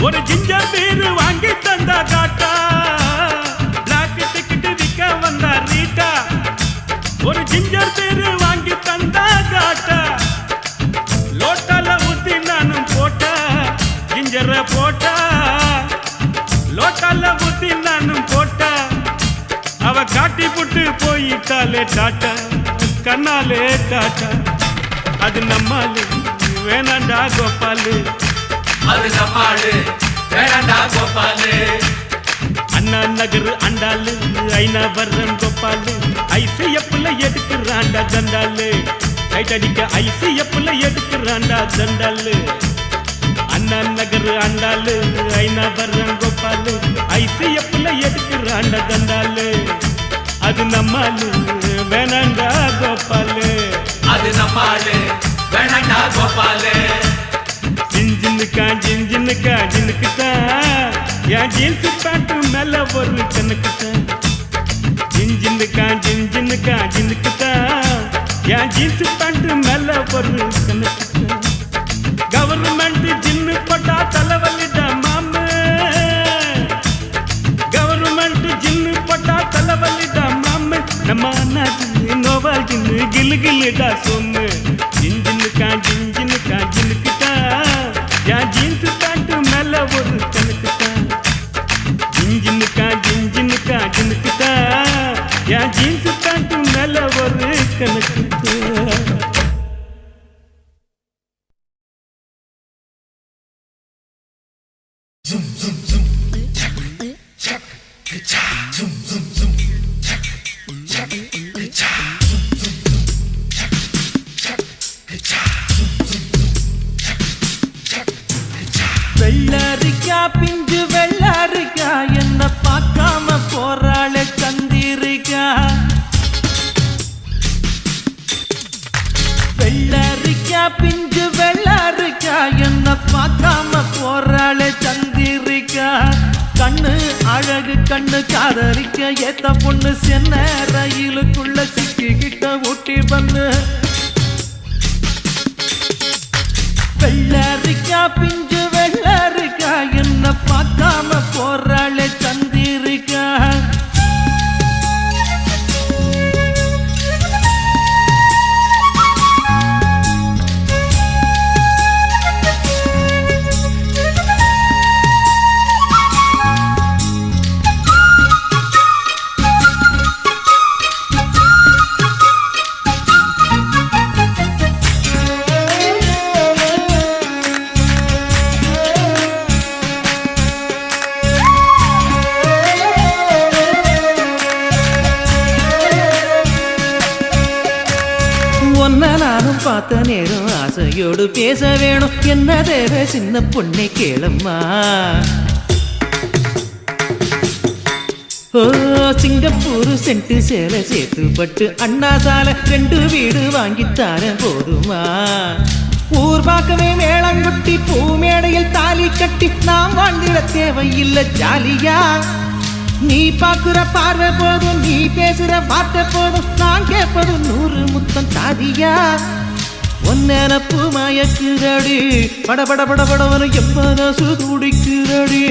ஒரு ஜிஞ்சர் பீரு வாங்கி தந்தா காட்டா பிளாக் டிக்கெட் விற்க வந்தா ரீட்டா ஒரு ஜிஞ்சர் பீரு வாங்கி தந்தா காட்டா லோட்டால ஊத்தி நானும் போட்டா ஜிஞ்சரை போட்டா லோட்டால ஊத்தி நானும் போட்டா அவ காட்டி புட்டு போயிட்டாலே டாட்டா கண்ணாலே டாட்டா அது நம்மாலு வேணாண்டா கோபாலு அது நம்மாடு வேணடா கோபாலு அண்ணா நகர் ஆண்டாளு ஐநாவரம் கோபாலு ஐசிஎஃப்ல எடுக்கிறாண்டா தண்டாளு டைட் அடிக்க ஐசிஎஃப்ல எடுக்கிறாண்டா தண்டாளு அண்ணா நகர் ஆண்டாளு ஐநாவரம் கோபாலு ஐசிஎஃப்ல எடுக்கிறாண்டா தண்டாளு அது நம்மாலு வேணாண்டா கோபாலு அது நம்மாடு வேணடா கோபாலு ஜின்ஜின்னுக்கா ஜின்ஜின்னுக்கா ஜினுக்குதா என் ஜீன்ஸ் பேண்ட் மேல ஒரு கணக்குதா ஜின்னுக்கா ஜின்னுக்குதா என் ஜீன்ஸ் பேண்ட் மேல ஒரு கணக்குதா கவர்மெண்ட் ஜின்னு போட்டா தலைவலிடா மாமு கவர்மெண்ட் ஜின்னு போட்டா தலைவலிடா மாமு நம்ம அண்ணா ஜின்னு நோவால் ஜின்னு கிலு கிலுடா சொன்னு ஜின்னுக்கா ஜின்னுக்குதா என் ஜீன்ஸ் பேண்ட் மேல ஒரு கணக்குதா ஜின்னுக்கா ஜின்னுக்குதா என் ஜீன்ஸ் பேண்ட் மேல ஒரு கணக்குதா வெள்ளரிக்கா பிஞ்சு வெள்ளரிக்கா என்ன பார்க்காம போறாளே சந்திரிக்கா வெள்ளரிக்கா பிஞ்சு வெள்ளரிக்கா என்ன பார்க்காம போறாளே சந்திரிக்கா கண்ணு அழகு கண்ணு காதலிக்க ஏத்த பொண்ணு சென்ன ரயிலுக்குள்ள சிக்கிக்கிட்ட ஊட்டி பண்ணு வெள்ளரிக்கா பிஞ்சு வெள்ளரிக்கா என்ன பார்க்காம போறாளே சந்திரிக்கா நானும் பார்த்த நேரம் ஆசையோடு பேச வேணும் என்ன தேவை சின்ன பொண்ணை கேளம்மா ஓ சிங்கப்பூர் சென்ட்டு சேலை சேர்த்து பட்டு அண்ணா சாலை 2 வீடு வாங்கித்தார போதுமா ஊர் பார்க்கவே மேளங்குட்டி பூ மேடையில் தாலி கட்டி நாம் வாழ்ந்திட தேவையில்லை ஜாலியா நீ பாக்குற பார்வை போதும் நீ பேசுற வார்த்தை போதும் நான் கேட்பது 100 முத்தம் தாதியா ஒன்னப்பு மயக்குதடி படபட படபடவனு எம்மனசு துடிக்குதடி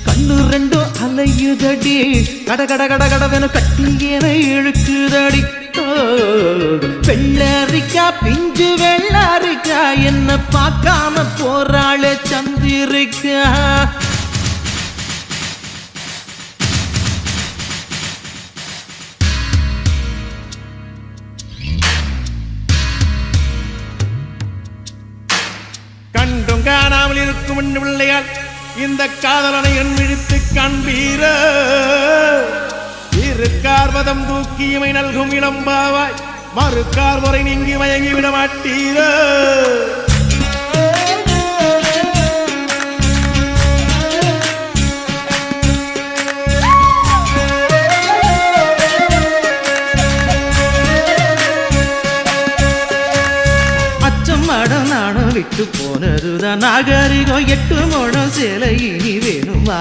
கண்ணு 2 அலையுதடி கட கட கட கடவென கட்டியேன இழுக்குதடி வெள்ளரிக்கா பிஞ்சு வெள்ளரிக்கா என்ன பார்க்காம போறாளே சந்திரிக்கா கண்டும் காணாமல் இருக்கும் பிள்ளையால் இந்த காதலனை என் விழித்து காண்பீர இருக்கார்வதம் தூக்கியமை நல்கும் இளம்பாவாய் மறுக்கார் முறை நீங்கி மயங்கி விட மாட்டீர விட்டு போனதுதான் நாகரிகம் 8 முழம் சேலை இனி வேணுமா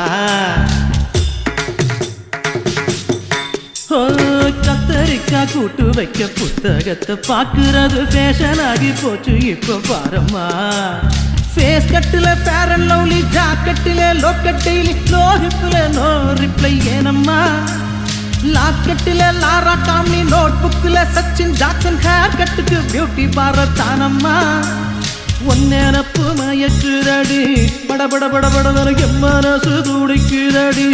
கத்தரிக்கா கூட்டு வைக்க புத்தகத்தை பாக்குறது ஃபேஷன் ஆகி போச்சு இப்ப பாரம்மா ஃபேஸ் கட்டுல ஃபேர் அண்ட் லவ்லி ஜாக்கெட்டில லோக்கட்டையில லோஹிப்புல நோ ரிப்ளை ஏனம்மா லாக்கெட்டில லாரா காம்லி நோட் புக்ல சச்சின் ஜாக்சன் ஹேர் கட்டுக்கு பியூட்டி பாரத் தானம்மா ஒன்னப்பு மயக்குதடி படபட படபட எம்மனசு துடிக்குதடி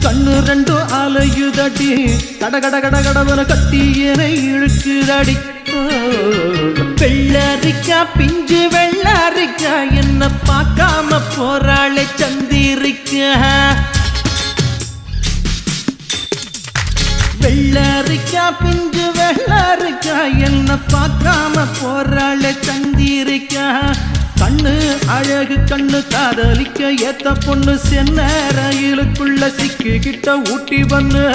கண்ணு 2 அலையுதடி கட கட கட கடவன கட்டியன இழுக்குதடி வெள்ளரிக்கா பிஞ்சு வெள்ளரிக்கா என்ன பார்க்காம போறாளே சந்திரிக்கா வெள்ளரிக்கா பிஞ்சு வெள்ளரிக்கா என்ன பார்க்காம போறாளே சந்திரிக்கா கண்ணு அழகு கண்ணு காதலிக்க ஏத்த பொண்ணு சென்ன ரயிலுக்குள்ள சிக்கிக்கிட்ட ஊட்டி பண்ணு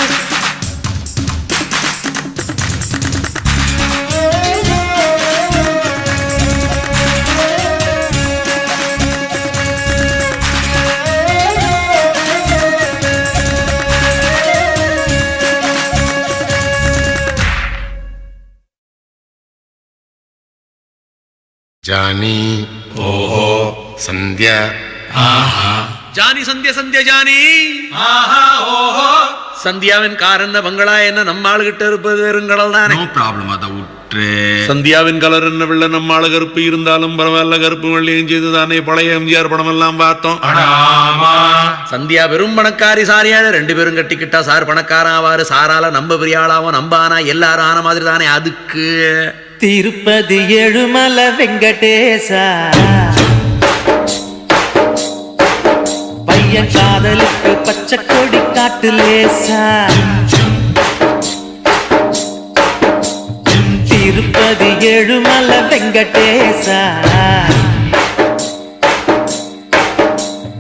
ஜானி ஓஹோ சந்தியா ஜானி சந்திய சந்திய ஜானி சந்தியாவின் கார் என்ன பங்களா என்ன நம்ம ஆளுகிட்ட இருப்பது வெறுங்கடல் தானே. நோ ப்ராப்ளம், அதை விட்டு. சந்தியாவின் கலர் என்ன வெள்ள நம்ம ஆளு கருப்பு இருந்தாலும் பரவாயில்ல, கருப்பு வெள்ளையும் செய்து தானே பழைய எம்ஜிஆர் படம் எல்லாம் பார்த்தோம். சந்தியா வெறும் பணக்காரி சாரியால 2 பேரும் கட்டிக்கிட்டா சார் பணக்காரன் ஆவாரு, சாரால நம்ம பெரிய ஆளாவும் நம்ம ஆனா எல்லாரும் ஆன மாதிரி தானே. அதுக்கு திருப்பதி ஏழுமலை வெங்கடேசா பையன் காதலுக்கு பச்சை கொடி காட்டு லேசா. திருப்பதி ஏழுமலை வெங்கடேசா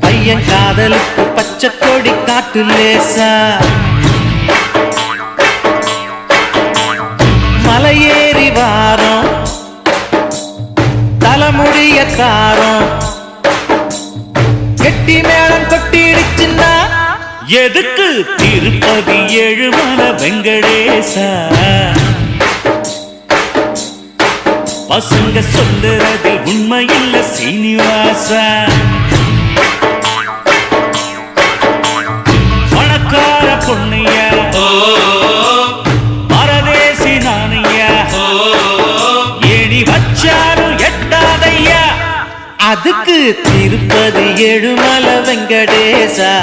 பையன் காதலுக்கு பச்சை கொடி காட்டு லேசா. மலையேறி வாரம் தலைமுடிய காரம் கெட்டி மேளம் கொட்டிடுச்சுன்னா எதுக்கு திருப்பதி ஏழுமலை வெங்கடேசா? பசங்க சொல்லுறது உண்மையில்ல சீனிவாசா. பணக்கார பொண்ணையா பரதேசி நானையா ஏணி வச்சாலும் எட்டாதையா. அதுக்கு திருப்பதி ஏழுமலை வெங்கடேசா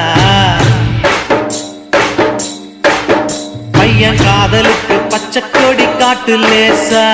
பையன் காதலுக்கு பச்சை கொடி காட்டு லேசா.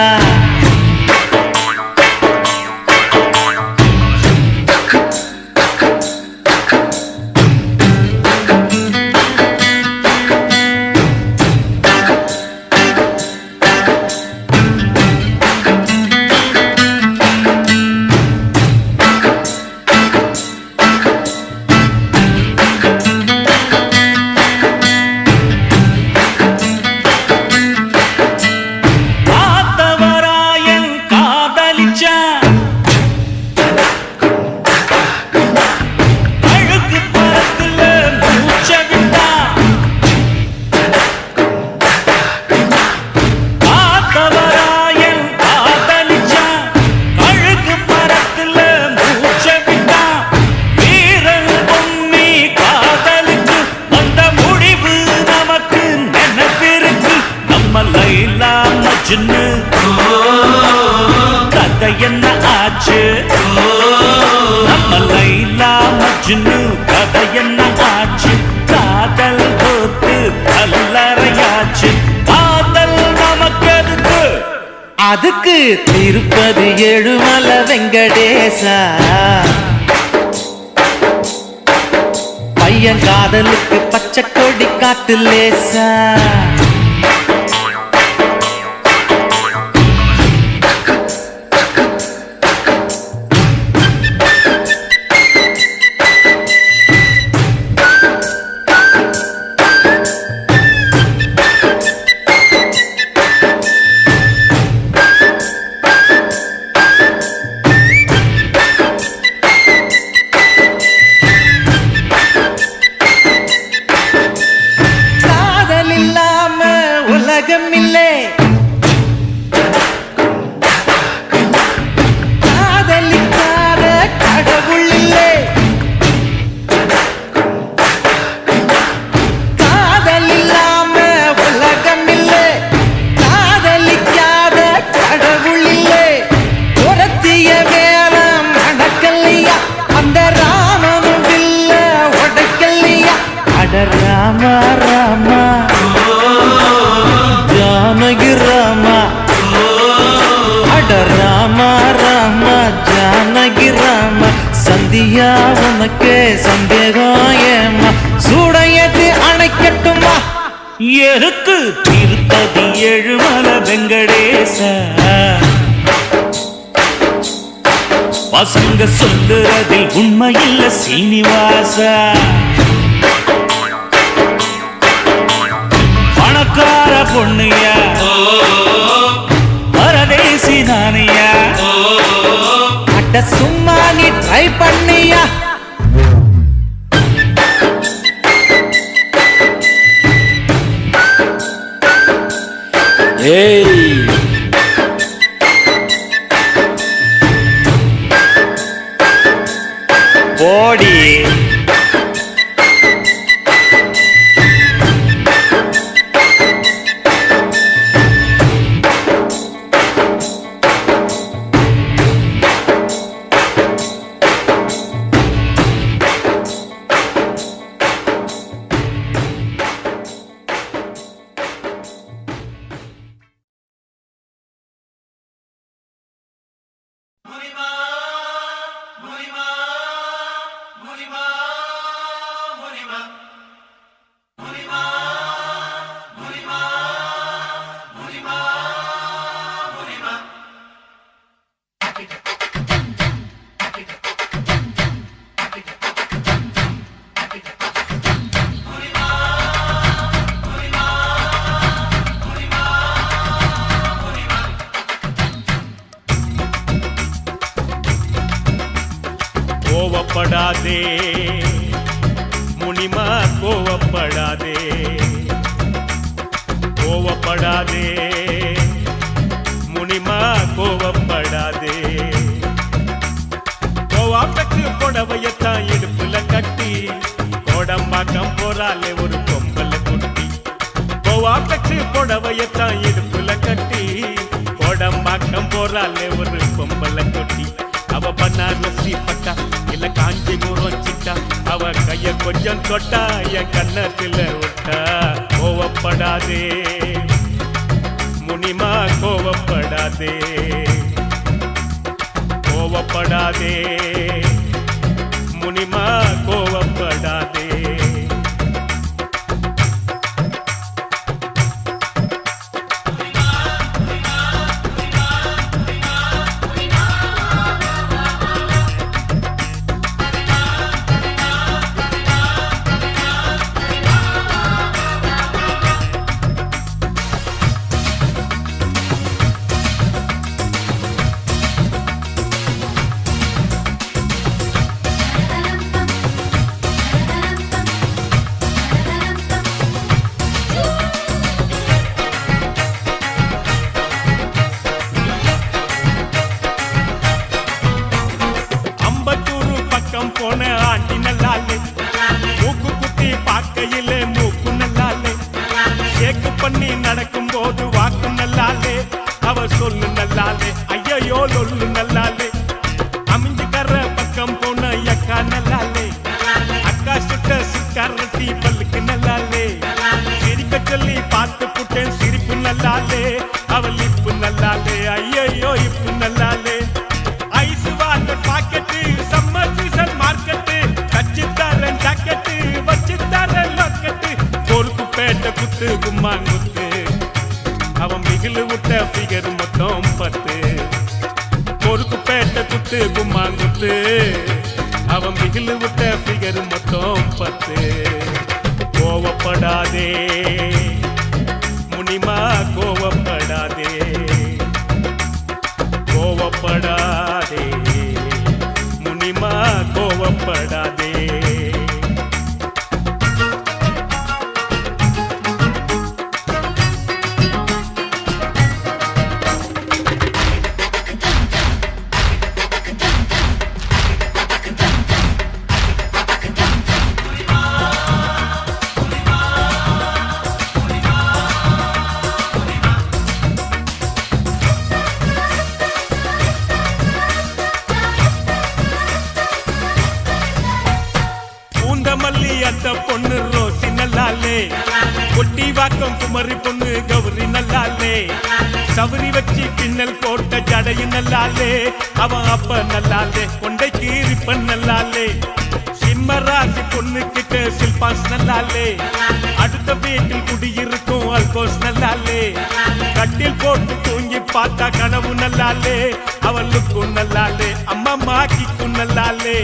காத்தவராயன் காதலிச்சான், அழுக்கு பரத்துல மூச்ச விட்டான். காத்தவராயன் காதலிச்சான், அழுக்கு பரத்துல மூச்ச விட்டான். வீரன் பொன்னி காதலுக்கு வந்த முடிவு நமக்கு நினைப்பிருக்கு. நம்ம லைலா மஜ்னு கதை என்ன ஆச்சு? நம்ம லைலா மஜ்னு கதை என்ன ஆச்சு? காதல் போத்து கல்லறையாச்சு. காதல் நமக்கு எதுக்கு? அதுக்கு திருப்பதி ஏழுமலை வெங்கடேசா பையன் காதலுக்கு பச்சை கொடி காட்டு லேசா. காதல் இல்லாம உலகம் இல்லை, காதலிக்காத கடவுள் இல்லை. காதல் இல்லாம உலகம் இல்லை, காதலிக்காத கடவுள் இல்லை. உரத்திய வேலம் அடக்கல்லையா, அந்த ராமனும் வில்ல உடைக்கல்லையா. அட ராமா ராமா ஜானகி ராமா, அட ராமா ராமா ஜானகி ராமா. சந்தியா உனக்கு சந்தேகம் ஏமா, சூடையது அணைக்கட்டுமா? எதுக்கு திருப்பதி ஏழுமலை வெங்கடேசா? பசங்க சொல்லுறதில் உண்மையில்ல சீனிவாசா. பணக்கார பொண்ணையா பரதேசி நானையா அட சும்மா நீ ட்ரை பண்ணியா? ஏய் கோவப்படாதே முனிமா கோவப்படாதே கோவப்படாதே முனிமா கோவப்படாதே கோவாப்பட்டு புடவையத்தான் இடுப்புல கட்டி கோடம்பாக்கம் போறாலே ஒரு பொம்பல குட்டி கோவாப்பட்டு புடவையத்தான் இடுப்புல கட்டி கோடம்பாக்கம் போறாலே ஒரு பொம்பல குட்டி அவ பன்னாரசி பட்டா இல்ல காஞ்சிபுரம் சிட்டா அவ கைய கொஞ்சம் தொட்டா என் கண்ணத்துல விட்டா கோவப்படாதே முனிமா கோவப்படாதே கோவப்படாதே முனிமா கோவப்படாதே போன ஆண்டி நல்லாலே மூக்கு குத்தி பார்க்கையிலே மூக்கு நல்லாலே ஷேக்கு பண்ணி நடக்கும் போது வாக்கு நல்லாலே அவ சொல்லு நல்லாலே ஐயோ லொல்லு நல்லாலே அமைஞ்சுக்கற பக்கம் போன அக்கா நல்லாலே அக்கா சுட்ட சிக்காரத்தி பல்லுக்கு நல்லாலே சிரிக்க சொல்லி பார்த்து புட்டேன் சிரிப்பு நல்லாலே அவள் இப்பு நல்லாலே ஐயோ இப்பு நல்லாலே ice water packet summer season market கச்சித்தாரன் ஜாக்கெட்டு வச்சித்தாரன் லாக்கெட்டு பொறுப்பு பேட்ட குத்து கும்மாங்குத்து அவன் மிகிலு விட்ட ஃபிகர் மொத்தம் 10 பொறுப்பு பேட்ட குத்து கும்மாங்குத்து அவன் மிகிலு விட்ட ஃபிகர் மொத்தம் 10 கோவப்படாதே முனிமா கோவப்படாதே கோவப்படாதே முனிமா கோவப்படாதே மல்லி அத்த பொண்ணு ரோசி நல்லாலே கொட்டி வாக்கம் குமரி பொண்ணு கௌரி நல்லாலே சவரி வச்சு பின்னல் போட்ட ஜடையும் நல்லாலே அவன் அப்ப நல்லாலே கொண்டை கீரிப்பன் நல்லாலே சிம்மராசி பொண்ணு கிட்ட சில்பாஸ் நல்லாலே அடுத்த வீட்டில் குடியிருக்கும் அல்கோஸ் நல்லாலே கட்டில் போட்டு தூங்கி பார்த்தா கனவு நல்லாலே அவளுக்கும் நல்லாலே அம்மா மாக்கிக்கும் நல்லாலே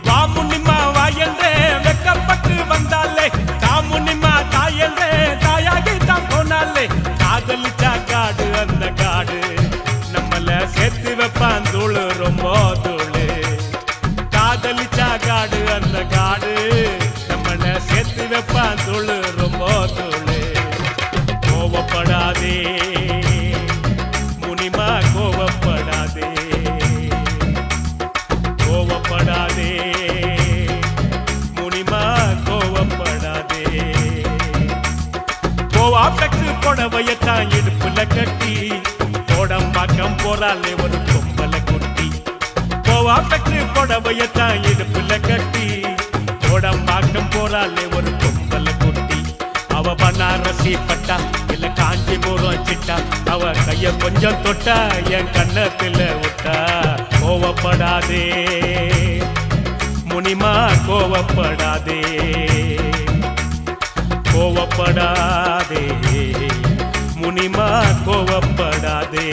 வாமுனிமா வாயந்தே வெக்கப்பட்டு வந்தாலே தாமுனிமா தாயந்தே தாயாகி தான் போனாலே காதலிச்சா காடு அந்த காடு நம்மள சேர்த்து வைப்பான் தூளு ரொம்ப தூளு காதலிச்சா காடு அந்த காடு நம்மள சேர்த்து வைப்பான் தூளு ரொம்ப தூளு கோவப்படாதே முனிமா கோவப்படாதே கோவப்படாதே முனிமா கோவப்படாதே கோவாப்பட்டு புடவையத்தான் இடுப்புல கட்டி கோடம்பாக்கம் போறாலே ஒரு பொம்பல குட்டி கோவாப்பட்டு புடவையத்தான் இடுப்புல கட்டி கோடம்பாக்கம் போறாலே ஒரு பொம்பல குட்டி அவ பன்னாரசி பட்டா இல்ல காஞ்சிபுரம் சிட்டா அவ கைய கொஞ்சம் தொட்டா என் கண்ணத்துல விட்டா கோவப்படாதே முனிமா கோவப்படாதே கோவப்படாதே முனிமா கோவப்படாதே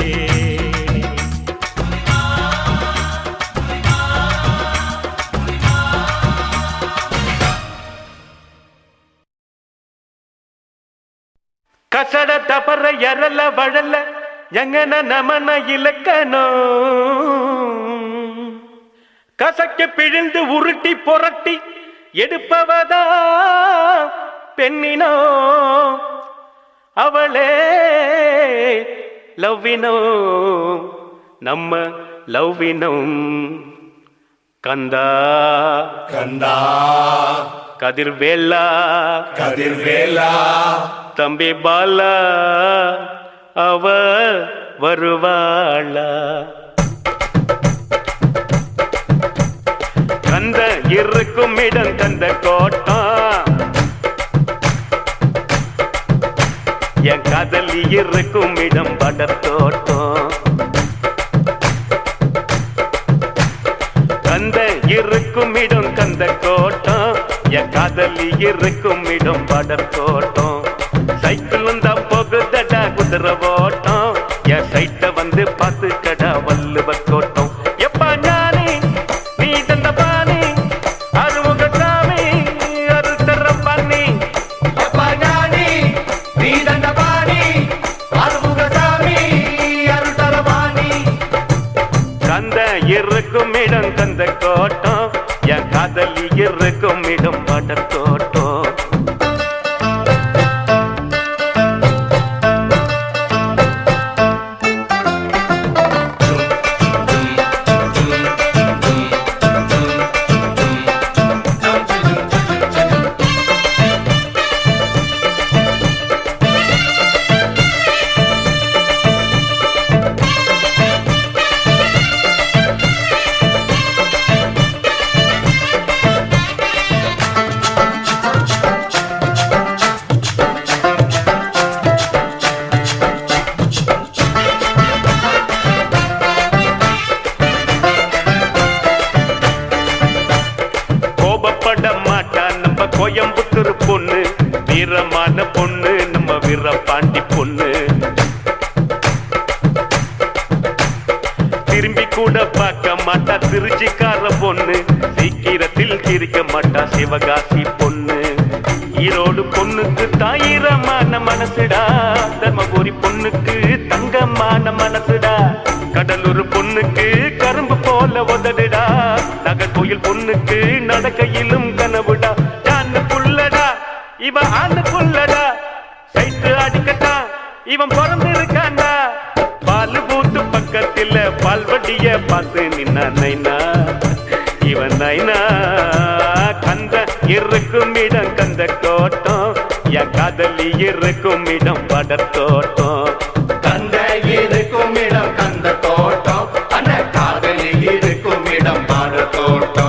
கசட தபர எரல வழல எங்கன நமன இலக்கணோ கசக்க பிழிந்து உருட்டி புரட்டி எடுப்பவதா பெண்ணினோ அவளே லவ்வினோ நம்ம லவ்வினம் கந்தா கந்தா கதிர்வேலா கதிர்வேலா தம்பி பாலா அவ வருவாளா கந்த இருக்கும் இடம் கந்த கோட்டம் என் காதலி இருக்கும் இடம் படத்தோட்டம் கந்த இருக்கும் இடம் கந்த கோட்டம் என் காதலி இருக்கும் இடம் படத்தோட்டம் சைக்கிள் வந்தா போகுதடா குதிரை ஓட்டம் என் சைட்ட வந்து பார்த்து கடா வள்ளுவர் கோட்டம் எப்பா ஞானி நீ தந்த பாணி அருமுக சாமி அருத்தர பண்ணி எப்பா ஞானி நீ தந்த பாணி அருமுக சாமி அருள்தரபாணி கந்த இருக்கும் இடம் கந்த கோட்டம் என் காதலி இருக்கும் இடம் படத்தோட்டம் கோயம்புத்தூர் பொண்ணு வீரமான பொண்ணு நம்ம வீரபாண்டி பொண்ணு திரும்பி கூட பார்க்க மாட்டா திருச்சிக்கார பொண்ணு சீக்கிரத்தில் சிரிக்க மாட்டா சிவகாசி பொண்ணு ஈரோடு பொண்ணுக்கு தாயிரமான மனசுடா தர்மபுரி பொண்ணுக்கு தங்கமான மனசுடா கடலூர் பொண்ணுக்கு கரும்பு போல உதடுடா நகர்கோயில் பொண்ணுக்கு நடக்கையிலும் கனவுடா புள்ளடா இவன் ஆண்டு புள்ளடா சைட்டு அடிக்கட்டா இவன் பிறந்திருக்காண்டா பால் பூத்து பக்கத்தில் பால்வட்டிய பார்த்து நின்னா நைனா இவன் நைனா கந்த இருக்கும் இடம் கந்த கோட்டம் என் காதலி இருக்கும் இடம் படத்தோட்டம் கந்த இருக்கும் இடம் கந்த தோட்டம் அந்த காதலி இருக்கும் இடம் பாட தோட்டம்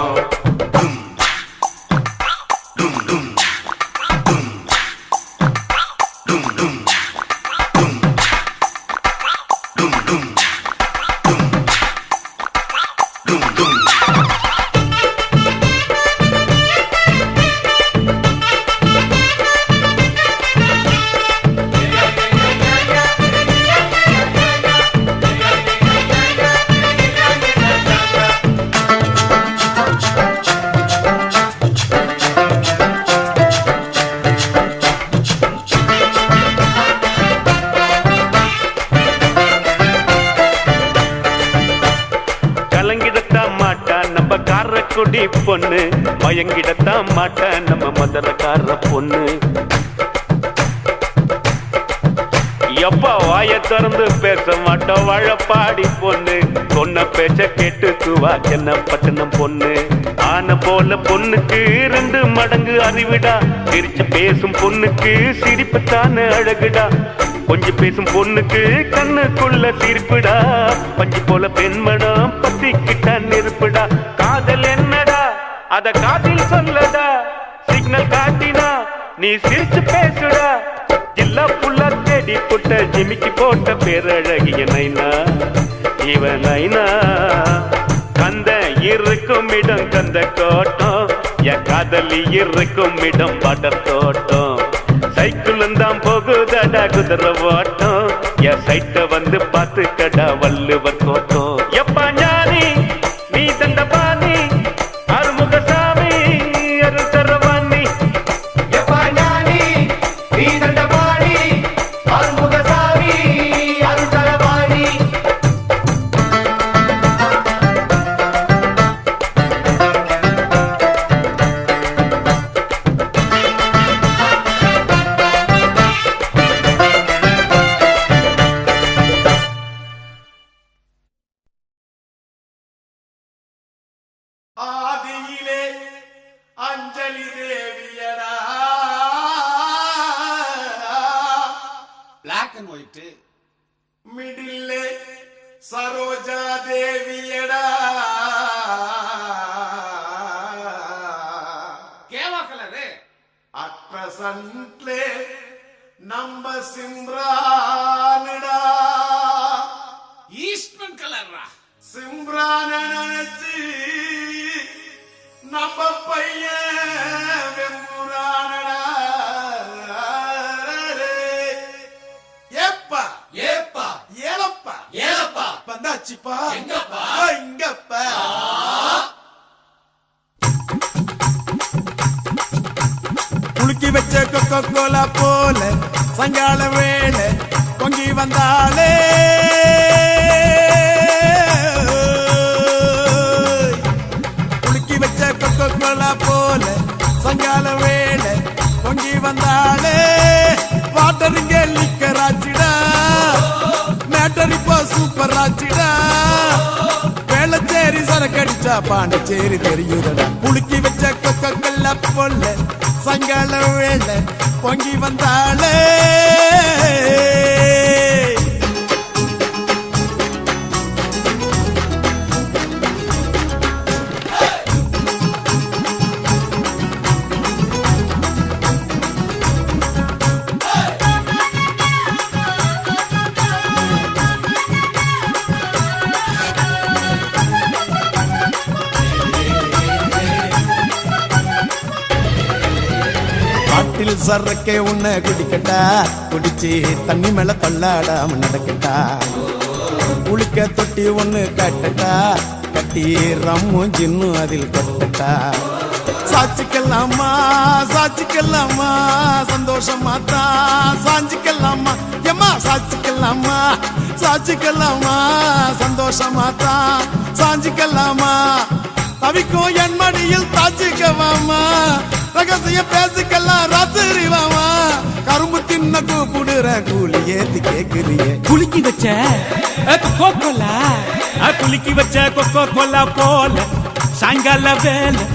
காரக்குடி பொண்ணு மயங்கிடத்தான் மாட்ட நம்ம மதுரக்கார பொண்ணு எப்பா வாய திறந்து பேச மாட்டோம் வாழப்பாடி பொண்ணு சொன்ன பேச்ச கேட்டுக்குவா சென்ன பட்டணம் பொண்ணு ஆன போல பொண்ணுக்கு 2 மடங்கு அறிவிடா சிரிச்சு பேசும் பொண்ணுக்கு சிரிப்புத்தான அழகுடா கொஞ்சம் பேசும் பொண்ணுக்கு கண்ணுக்குள்ள சிரிப்புடா பஞ்சு போல பெண்மணம் பத்திக்கிட்ட நெருப்புடா காதல் என்னடா அத காதில் சொல்லடா சிக்னல் காட்டினா நீ சிரிச்சு பேசுடா ஜில்லா புல்லா தேடி புட்ட ஜிமிக்கி போட்ட பேரழகிய நைனா இவன் நைனா கந்த இருக்கும் இடம் கந்த கோட்டம் என் காதலி இருக்கும் இடம் படத்தோட்டம் சைக்கிள் தான் போகுதடா குதிரை ஓட்டம் என் சைட்ட வந்து பார்த்து கடா வள்ளுவர் கோட்டம் எப்பா ஞானி நீ தந்த பாணி அருமுக சாமி அருள்தரவாணி எப்பா ஞானி நீ தந்த பாணி அருமுக சாமி அருள்தரவாணி ஆதியிலே அஞ்சலி தேவியடா பிளாக் அண்ட் ஒயிட். மிடில்லே சரோஜா தேவியடா கேவா கலரு. அட் பிரசன்ட்லே நம்ம சிம்ரானுடா ஈஸ்ட்மன் கலர்ரா. சிம்ரான நினைச்சு நம்ம பையன் வெம்புரானடா ஏப்பா ஏப்பா ஏலப்பா ஏலப்பா வந்தாச்சுப்பா எங்கப்பா? இங்கப்பா குலுக்கி வச்ச கொக்கோ கோலா போல சங்கால வேளை பொங்கி வந்தாலே குலுக்கி வச்ச கொக்கோ கோலா போல சங்கால வேளை பொங்கி வந்தாலே வாட்டருங்க லிக்கராச்சிடா மேட்டர் இப்போ சூப்பர் ஆச்சிடா வேளச்சேரி சரக்கடிச்சா பாண்டிச்சேரி தெரியுதடா குலுக்கி வச்ச கொக்கோ கோலா போல சங்கால வேளை பொங்கி வந்தாலே காட்டில் சரக்கே உன்னை குடிக்கட்டா குடிச்சு தண்ணி மேல தள்ளாடாம நடக்கட்டா குளிக்க தொட்டி ஒண்ணு கட்டட்டா கட்டி ரம்மும் ஜின்னும் அதில் கொட்டட்டா சாச்சிக்கலாமா சாச்சிக்கலாமா சந்தோஷமா தான் சாஞ்சிக்கலாமா எம்மா சாச்சிக்கலாமா சாச்சிக்கலாமா சந்தோஷமா தான் சாஞ்சிக்கலாமா தவிக்கும் என் மடியில் தாச்சிக்கவாமா ரகசியம் பேசிக்கலாம் ராத்திரி வாமா கரும்பு தின்ன கூப்பிடுற கூலி ஏத்தி கேக்குறிய குலுக்கி வச்ச கொக்கோ கோலா குலுக்கி வச்ச கொக்கோ கோலா போல சாயங்கால வேலை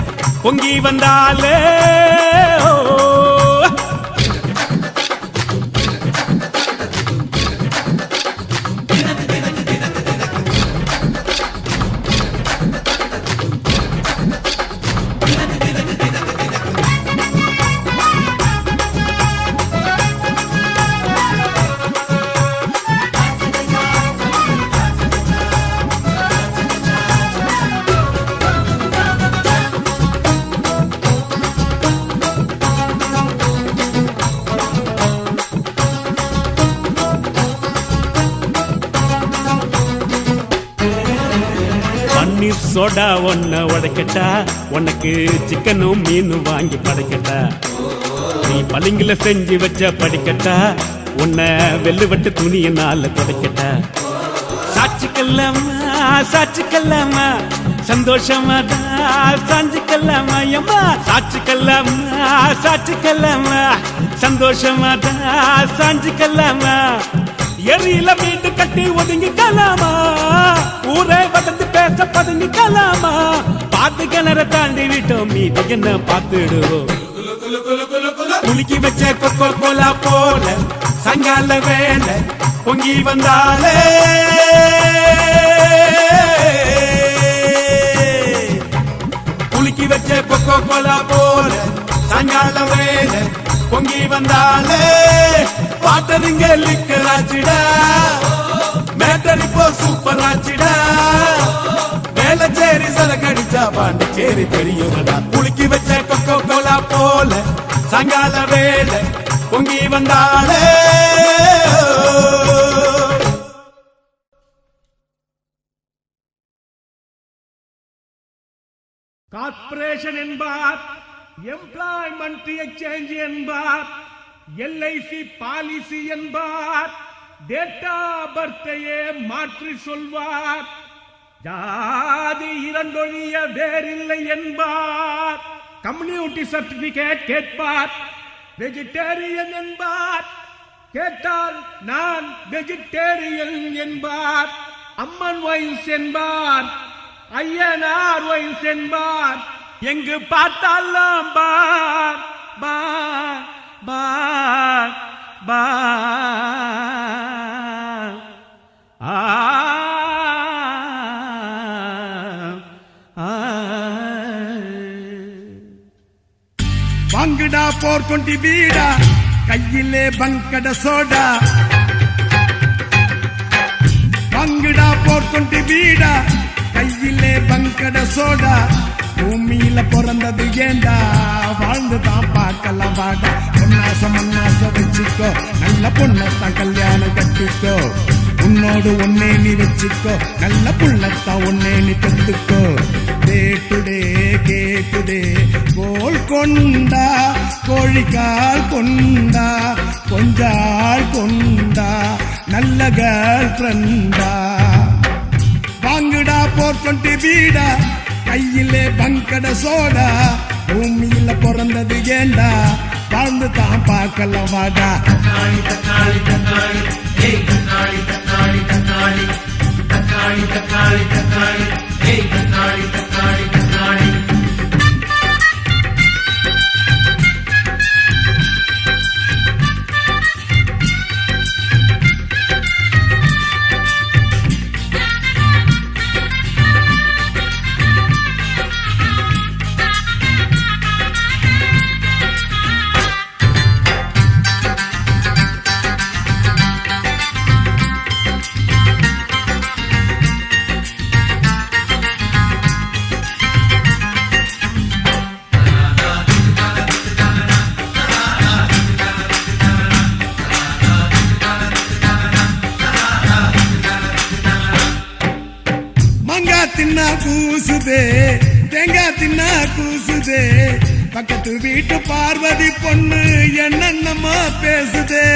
பொங்கி வந்தாலே பன்னீர் சோடா ஒன்ன உடைக்கட்டா உனக்கு சிக்கனும் மீனும் வாங்கி படைக்கட்டா நீ பளிங்குல செஞ்சு வச்ச படிக்கட்டா உன்னை வெள்ளுவட்டு துணியினால துடைக்கட்டா சாட்சிக்கல்லாமா சாட்சிக்கல்லாமா சந்தோஷமா தான் சாஞ்சிக்கல்லாமா எம்மா சாட்சிக்கல்லாமா சாட்சிக்கல்லாமா சந்தோஷமா தான் சாஞ்சிக்கல்லாமா எரியில வீட்டு கட்டி ஒதுங்கிக்கலாமா ஊரை வளர்ந்து பேச பதுங்கிக்கலாமா பாத்து கிணற தாண்டி விட்டோம் மீது என்ன பார்த்துடுவோம் குலுக்கி வச்ச கொக்கோ கோலா போல சங்கால வேலை பொங்கி வந்தாலே குலுக்கி வச்ச கொக்கோ கோலா போல சங்கால வேலை பொங்கி வந்தாலே வாட்டருங்க லிக்கராச்சிடா மேட்டர் இப்போ சூப்பர் ஆச்சிடா வேளச்சேரி சரக்கடிச்சா பாண்டிச்சேரி தெரியுதடா குலுக்கி வச்ச கொக்கோ கோலா போல சங்கால வேலை பொங்கி வந்தாலே கார்ப்பரேஷன் என்பார் எம்ப்ளாய்மெண்ட் எக்ஸ்சேஞ்ச் என்பார் எல்ஐசி பாலிசி என்பார் டேட்டா பர்த்தையே மாற்றி சொல்வார் ஜாதி இரண்டொழிய வேறில்லை என்பார் கம்யூனிட்டி சர்டிபிகேட் கேட்பார் வெஜிடேரியன் என்பார் கேட்டால் நான் வெஜிடேரியன் என்பார் அம்மன் வைஸ் என்பார் ஐயனார் ஒயின் சென்பார் எங்கு பார்த்தாலும் பார் பார் பார் பார் ஆ வாங்குடா போர் கொண்டி வீடா கையிலே பங்கட சோடா வாங்குடா போர் கொண்டி வீடா கையிலே பங்கட சோடா பூமியில பிறந்தது ஏண்டா வாழ்ந்துதான் பார்க்கலாம் வாடா பொன்னாச வச்சுக்கோ நல்ல பொண்ணத்தான் கல்யாணம் கட்டிக்கோ உன்னோடு ஒன்னே நீ வச்சுக்கோ நல்ல புள்ளத்தான் ஒன்னே நீ பெத்துக்கோ கேட்டுடே கேட்டுடே கோல் கொண்டா கோழிக்கால் கொண்டா கொஞ்சாள் கொண்டா நல்ல கேர்ள் ஃப்ரெண்டா வாங்குடா போர் கொண்டு வீடா கையிலே பங்கட சோடா பூமியில பிறந்தது ஏண்டா வாழ்ந்து தான் பார்க்கலாம் வாடா தக்காளி தக்காளி தக்காளி ஏய் தக்காளி தக்காளி தக்காளி தக்காளி தக்காளி தக்காளி ஏய் தக்காளி தக்காளி தக்காளி தின்னா கூசுதே தேங்காய் தின்னா கூசுதே பக்கத்து வீட்டு பார்வதி பொண்ணு என்னென்னமா பேசுதே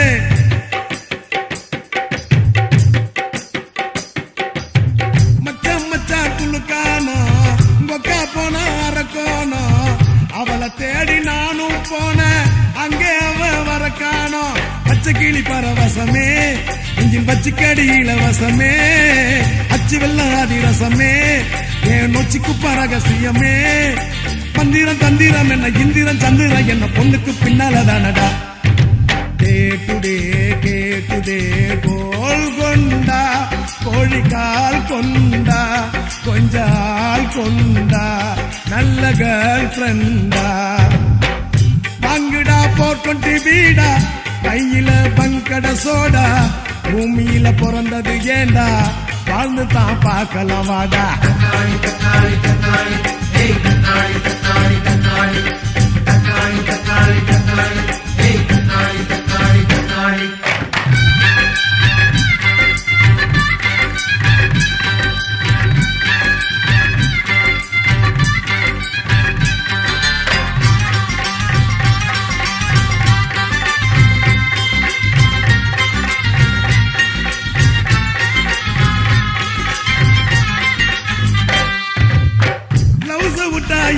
மச்சான் மச்சான் குளுக்கானோ கொக்கா போனா அரக்கோனோ அவளை தேடி நானும் போன அங்கே அவ வரக்கானோ பச்சை கிளி பரவசமே இஞ்சின் பச்சை கடி இலவசமே அச்சு வெள்ளம் அதிரசமே என் நொச்சிக்கு பரகசியமே பந்திரம் தந்திரம் என்ன இந்திரம் சந்திரம் என்ன பொண்ணுக்கு பின்னாலதானடா கேட்டுடே கேட்டுடே கோல் கொண்டா கோழிக்கால் கொண்டா கொஞ்சால் கொண்டா நல்ல கேர்ள் ஃப்ரெண்டா வாங்குடா போர் கொண்டு வீடா கையில பங்கட சோடா பூமியில பிறந்தது ஏண்டா வாழ்ந்து தான் பார்க்கலாம் வாடா தக்காளி தக்காளி தக்காளி ஏய் தக்காளி தக்காளி தக்காளி தக்காளி தக்காளி தக்காளி ஏய் தக்காளி தக்காளி தக்காளி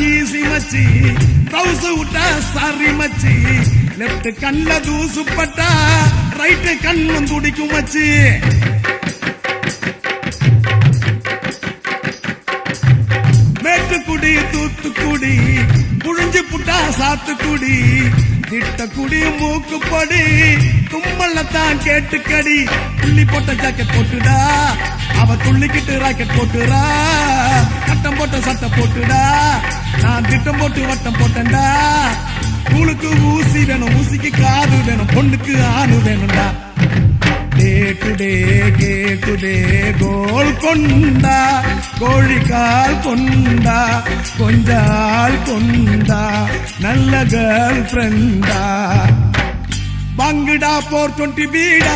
ஈசி மச்சி ட்ரவுஸ் விட்டா சாரி மச்சி லெப்ட் கண்ல தூசு பட்டா ரைட் கண்ணும் துடிக்கும் மச்சி மேட்டுக்குடி தூத்துக்குடி புழிஞ்சு புட்டா சாத்துக்குடி திட்டக்குடி மூக்குப்படி தும்மல்லத்தான் கேட்டுக்கடி புள்ளி போட்ட ஜாக்கெட் போட்டுடா அவ துள்ளிக்கிட்டு ராக்கெட் போட்டுறா கட்டம் போட்ட சட்டை போட்டுடா நான் திட்டம் போட்டு வட்டம் போட்டேன்டா கூழுக்கு ஊசி வேணும் ஊசிக்கு காது வேணும் பொண்ணுக்கு ஆணு வேணும்டா கேட்டுடே கேட்டுடே கோல் கொண்டா கோழிக்கால் கொண்டா கொஞ்சால் கொண்டா நல்ல கேர்ள் ஃப்ரெண்டா வாங்குடா போர் கொண்டு வீடா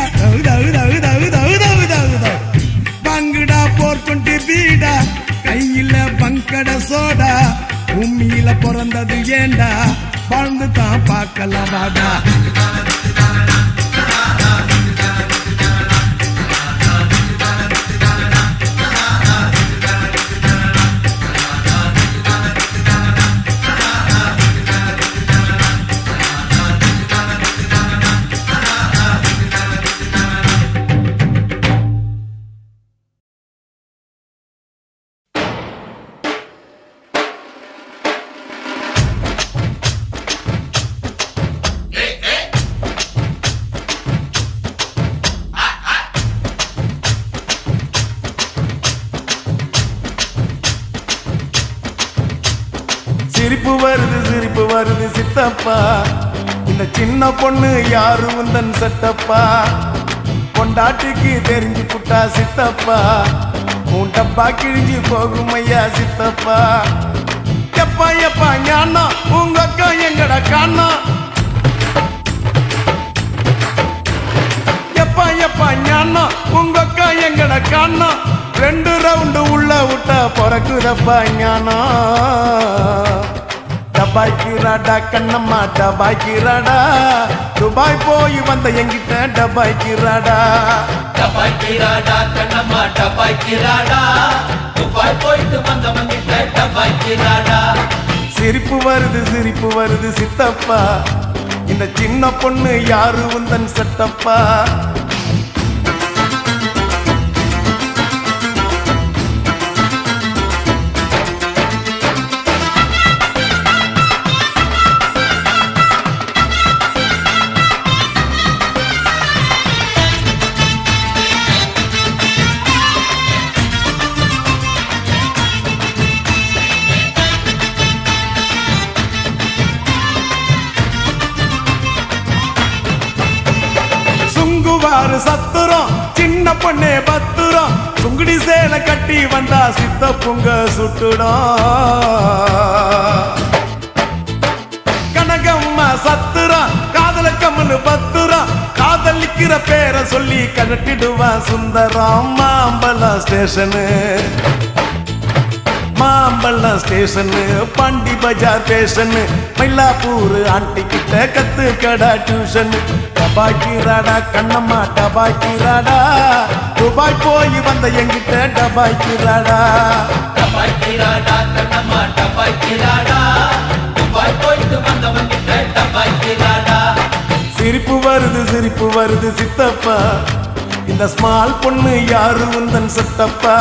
பங்குடா போர் கொண்டு வீடா கையில பங்கட சோடா பூமியில பிறந்தது ஏண்டா வாழ்ந்து தான் பார்க்கலாம் வாடா சிரிப்பு வருது சித்தப்பா இந்த சின்ன பொண்ணு யாரு உந்தன் சட்டப்பா பொண்டாட்டிக்கு தெரிஞ்சு புட்டா சித்தப்பா உன் டப்பா கிழிஞ்சு போகும் ஐயா சித்தப்பா எப்பா எப்பா ஞானா உங்க அக்கா எங்கடா காணா எப்பா எப்பா ஞானா உங்க அக்கா எங்கடா காணா 2 ரவுண்டு உள்ள விட்டா பிறக்குதப்பா ஞானா டபாய்க்கிறாடா கண்ணம்மா டபாய்க்கிறாடா துபாய் போய் வந்த எங்கிட்ட டபாய்க்கிறாடா டபாய்க்கிறாடா கண்ணம்மா டபாய்க்கிறாடா துபாய் போயிட்டு வந்தவங்கிட்ட டபாய்க்கிறாடா சிரிப்பு வருது சித்தப்பா இந்த சின்ன பொண்ணு யாரு உந்தன் சட்டப்பா சுங்குவாரு சத்துரம் சின்ன பொண்ணே பத்துரம் சுங்குடி சேலை கட்டி வந்தா சித்த பொங்க சுட்டுடும் கனகம்மா சத்துரம் காதல கம்மனு பத்துரம் காதலிக்கிற பேரை சொல்லி கழட்டிடுவான் சுந்தரம் மாம்பழம் ஸ்டேஷனு பாண்டி பஜார் ஸ்டேஷனு மயிலாப்பூர் ஆண்டி கிட்ட கத்து கடா டியூஷனு டபாய்க்கிறாடா கண்ணம்மா டபாய்க்கிறாடா துபாய் போய் வந்த எங்கிட்ட டபாய்க்கிறாடா டபாய்க்கிறாடா கண்ணம்மா டபாய்க்கிறாடா துபாய் போயிட்டு வந்தவங்கிட்ட டபாய்க்கிறாடா சிரிப்பு வருது சித்தப்பா இந்த ஸ்மால் பொண்ணு யாரு உந்தன் சட்டப்பா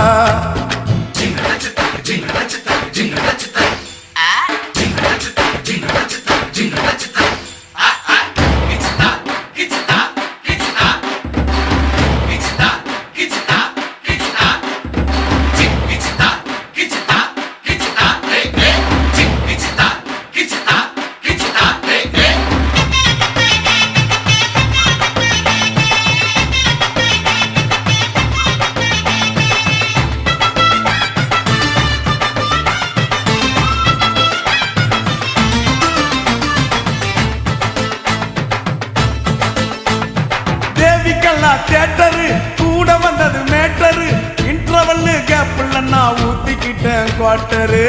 தியேட்டரு கூட வந்தது மேட்டரு இன்டர்வல் கேப்ல நான் ஊத்திக்கிட்டேன் குவார்டரு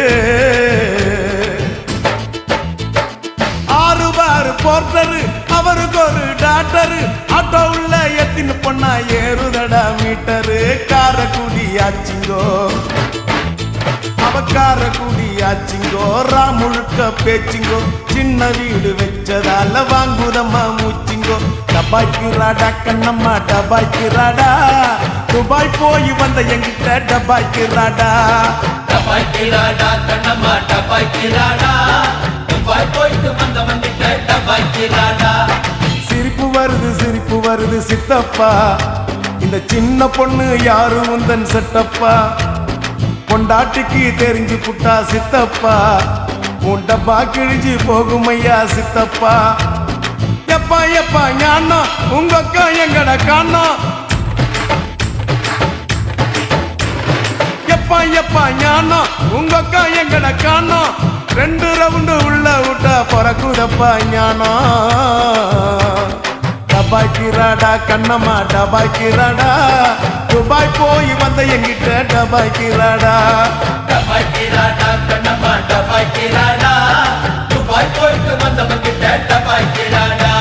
6 பார் போர்ட்டரு அவருக்கு ஒரு டாக்டரு ஆட்டோ உள்ள எத்தின்னு பொண்ணா ஏறுதடா மீட்டரு காரக்குடி ஆச்சிங்கோ அவக்கார குடி ஆச்சிங்கோ ராமுழுக்க பேச்சிங்கோ சின்ன வீடு வச்சதால வாங்குதம்மா மூச்சிங்கோ டபாய்க்கிறாடா கண்ணம்மா டபாய்க்கிறாடா துபாய் போய் வந்த எங்கிட்ட டபாய்க்கிறாடா டபாய்க்கிறாடா கண்ணம்மா டபாய்க்கிறாடா துபாய் போயிட்டு வந்தவங்கிட்ட டபாய்க்கிறாடா சிரிப்பு வருது சித்தப்பா இந்த சின்ன பொண்ணு யாரு உந்தன் சட்டப்பா பொண்டாட்டிக்கு தெரிஞ்சு புட்டா சித்தப்பா உன் டப்பா கிழிஞ்சு போகும் ஐயா சித்தப்பா எப்பா எப்பா ஞானா உங்க அக்கா எங்கடா காணா எப்பா எப்பா ஞானா உங்க அக்கா எங்கடா காணா 2 ரவுண்டு உள்ள விட்டா பிறக்குதப்பா ஞானா டபாய்க்கிறாடா கண்ணம்மா டபாய்க்கிறாடா துபாய் போய் வந்த எங்கிட்ட டபாய்க்கிறாடா டபாய்க்கிறாடா கண்ணம்மா டபாய்க்கிறாடா துபாய் போயிட்டு வந்தவங்கிட்ட டபாய்க்கிறாடா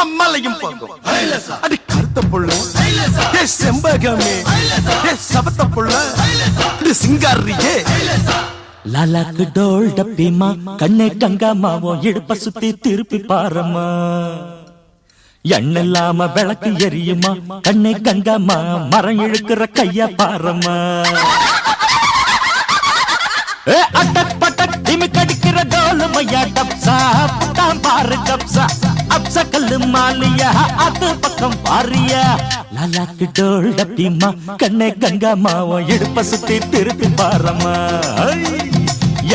அம்மலையும் அடி கருத்த புள்ள செம்பகமே சபத்த புள்ள சிங்காரியே லாலாக்கு டோல் டப்பிமா கண்ணே கங்காமாவும் இடுப்ப சுத்தி திருப்பி பாரம்மா எண்ணில்லாம விளக்கு எரியுமா கண்ணே கங்காமா மரம் இழுக்கிற கைய பாரம்மா அட்டக் பட்டக் திமி கடிக்கிற டோலுமையா டப்சா புட்டாம் பாரு கப்சா அப்சா கல்லு மாலியா அது பக்கம் பாரியா லாலாக்கு டோல் டப்பிமா கண்ணே கங்காமாவும் இடுப்ப சுத்தி திருப்பி பாரம்மா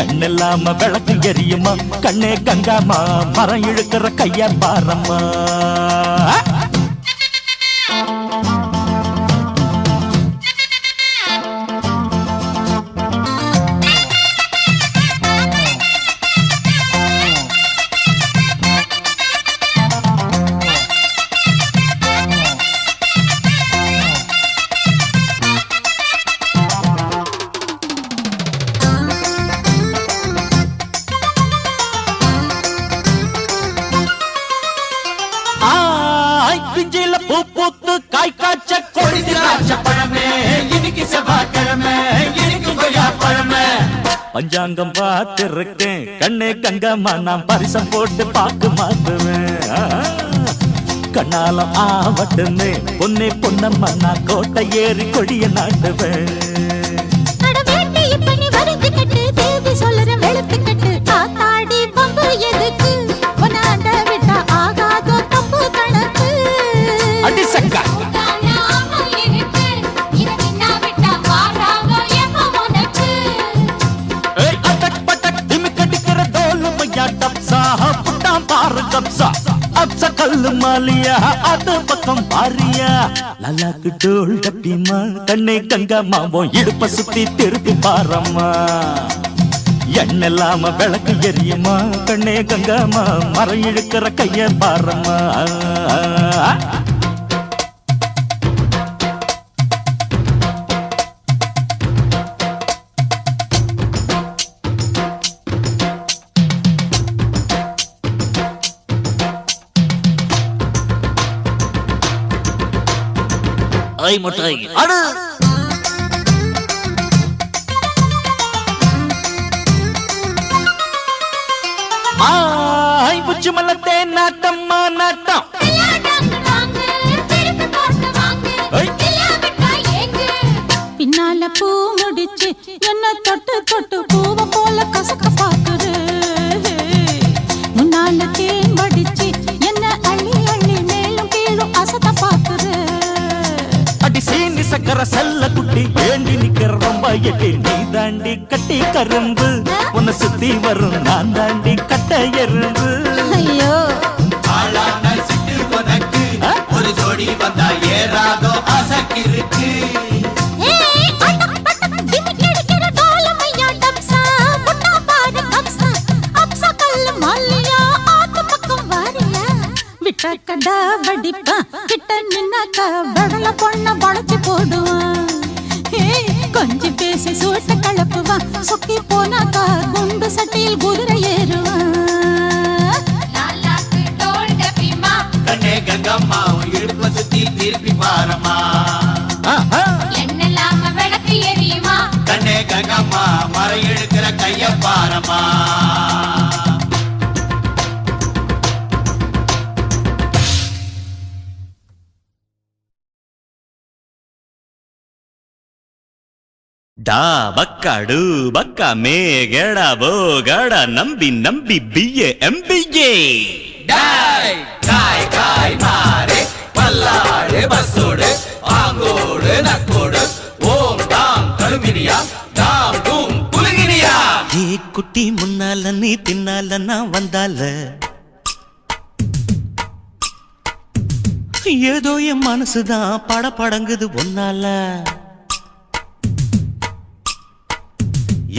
எண்ணில்லாம விளக்கு எரியுமா கண்ணே கங்காமா மரம் இழுக்கிற கைய பாரம்மா பிஞ்சில பூ பூத்து காய் காய்ச்ச கொழுந்து காய்ச்ச பழமே இன்னைக்கு செவ்வாய்க்கிழமை இன்னைக்கு கொய்யா பழமே பஞ்சாங்கம் பார்த்திருக்கேன் கண்ணே கங்கம்மா நான் பரிசம் போட்டு பாக்கு மாத்துவேன் கண்ணாலம் ஆவட்டுமே பொன்னே பொன்னம்மா நான் கோட்டை ஏறி கொடிய நாட்டுவேன் கல்லு மாலியா அது பக்கம் பாரியா லாலாக்கு டோல் டப்பிமா கண்ணே கங்காமாவும் இடுப்ப சுத்தி திருப்பி பாரம்மா எண்ணில்லாம விளக்கு எரியுமா கண்ணே கங்காமா மரம் இழுக்கிற கைய பாரம்மா முட்டை அடு புச்சு மல்லத்தே நாட்டம்மா நாட்டம் பின்னால பூ முடிச்சு என்ன தொட்டு தொட்டு பூவ போல கசக்க பாக்குது முன்னால தேன் வடிச்சு என்ன அள்ளி அள்ளி மேலும் கீழும் அசத்த பாக்குது சீனி சக்கர செல்ல குட்டி ஏண்டி நிக்கிற ரொம்ப எட்டி நீ தாண்டி கட்டி கரும்பு உன்னை சுத்தி வரும் நான் தாண்டி கட்ட எறும்பு ஐயோ ஒரு ஜோடி வந்தா ஏறாதோ அசக்கிருக்கு கடா வடிப்பா கிட்ட நின்னாக்கா வடல பொண்ண வளைச்சு போடுவான் கொஞ்சம் பேசி சூட்ட கலப்புவான் சொக்கி போனாக்கா குண்டு சட்டியில் குதிரை ஏறுவான் கண்ணே கங்கம்மா இடுப்ப சுத்தி திருப்பி பாரம்மா எண்ணெல்லாம விளக்கு எரியுமா கண்ணே கங்கம்மா மரம் இழுக்கிற கைய பாரம்மா டா பக்காடு பக்கா மே கேடா போ கேடா நம்பி நம்பி பிஏ எம்பிஏ டாய் காய் காய் மாரே பல்லாடு பஸ்ஸோடு ஆங்கோடு நக்கோடு ஓம் தாம் கருமினியா தாம் தூம் புலுங்கினியா ஏ குட்டி முன்னால நீ பின்னால நான் வந்தால ஏதோ என் மனசுதான் படபடங்குது ஒன்னால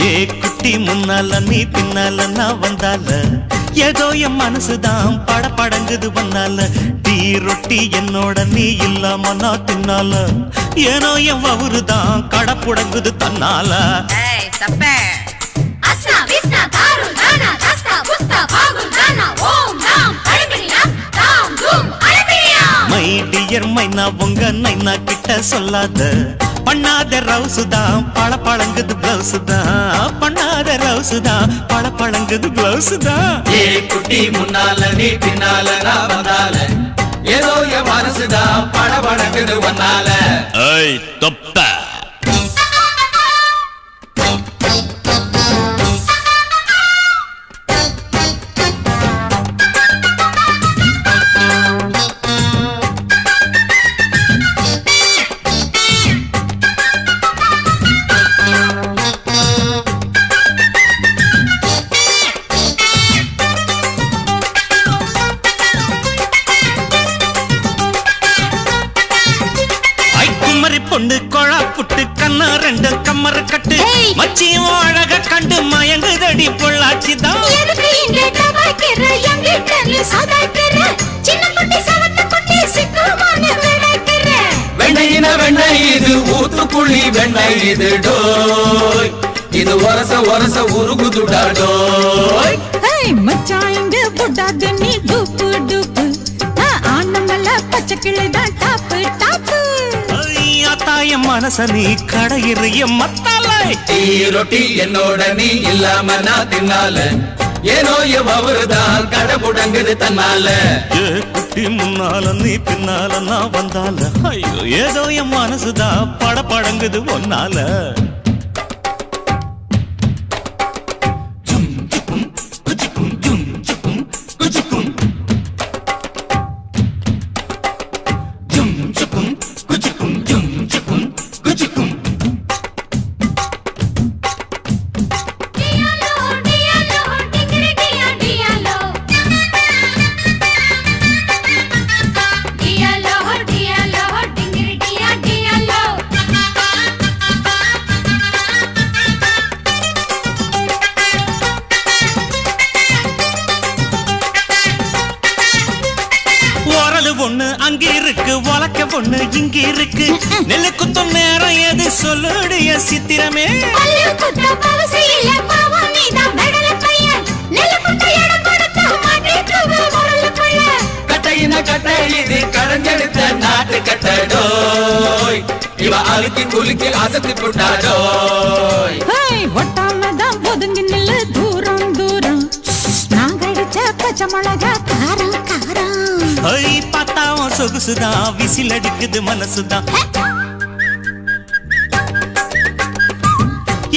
ஏ குட்டி முன்னால நீ பின்னால நான் வந்தால ஏதோ என் மனசுதான் படபடங்குது ஒன்னால டீ ரொட்டி என்னோட நீ இல்லாம நான் தின்னால ஏனோ என் வவுறுதான் கடப்புடங்குது தன்னால மை டியர் மைனா உங்க நைனா கிட்ட சொல்லாத பண்ணாத ரவுசு தான் பழ பழங்குது பிளவுஸ் தான் பண்ணாத ரவுசு தான் பழ பழங்குது பிளவுஸ் தான் ஏ குட்டி முன்னால நீ பின்னால நான் வந்தால ஏதோ என் மனசுதான் படபடங்குது ஒன்னால ஏய் தொப்ப பொண்ணு கொழா புட்டு கண்ணா ரெண்டு கம்மர கட்டு மச்சியும் அழக கண்டு மயங்குதடி பொள்ளாச்சிதான் வெண்ணையின வெண்ணெய் இது ஊத்துக்குழி வெண்ணெய் இது டோய் இது ஒரச ஒரச உருகுதுடா டோய் மச்சான் இங்க போடாத நீ டூப்பு டூப்பு ஆனமல்ல பச்சை கிளிதான் டாப்பு டாப்பு தாய மனச நீ கடையிறிய மத்தாலை ரொட்டி என்னோட நீ இல்லாம நான் தின்னால ஏனோ அவருதான் கடை முடங்குது தன்னால குட்டி முன்னால நீ பின்னால நான் வந்தால ஐயோ ஏதோ என் மனசுதான் பட படங்குது ஒன்னால ஒண்ணு அங்க இருக்கு உலக்க பொண்ணு இங்க இருக்கு நெல்லு குத்தும் நேரம் எது சொல்லுடைய சித்திரமே கட்டையின கட்டை இது கடைஞ்செடுத்த நாட்டு கட்டடோய் இவ அழுக்கி குலுக்கி அசத்தி போட்டாடோய் ஒட்டாமதான் ஒதுங்கி நில்லு தூரம் தூரம் நாங்க அடிச்ச பச்சை மிளகா காரம் காரம் பார்த்தாவும் சொகுசுதான் விசில் அடிக்குது மனசுதான்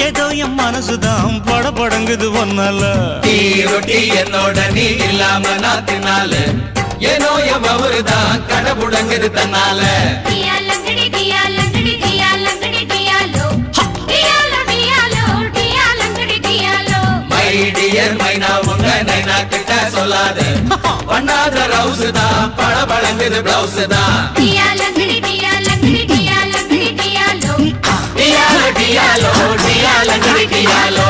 ஏதோ என் மனசுதான் பட படங்குது ஒன்னால ரொட்டி என்னோட நீ இல்லாம நான் தின்னால ஏனோ அவருதான் கடை முடங்குது தன்னால மைனா உங்க நைனா கிட்ட சொல்லாத பண்ணாத ரவுஸ் தான் பழ பழங்குது பிளவுஸ் தான் டியாலோ டியாலோ டியாலோ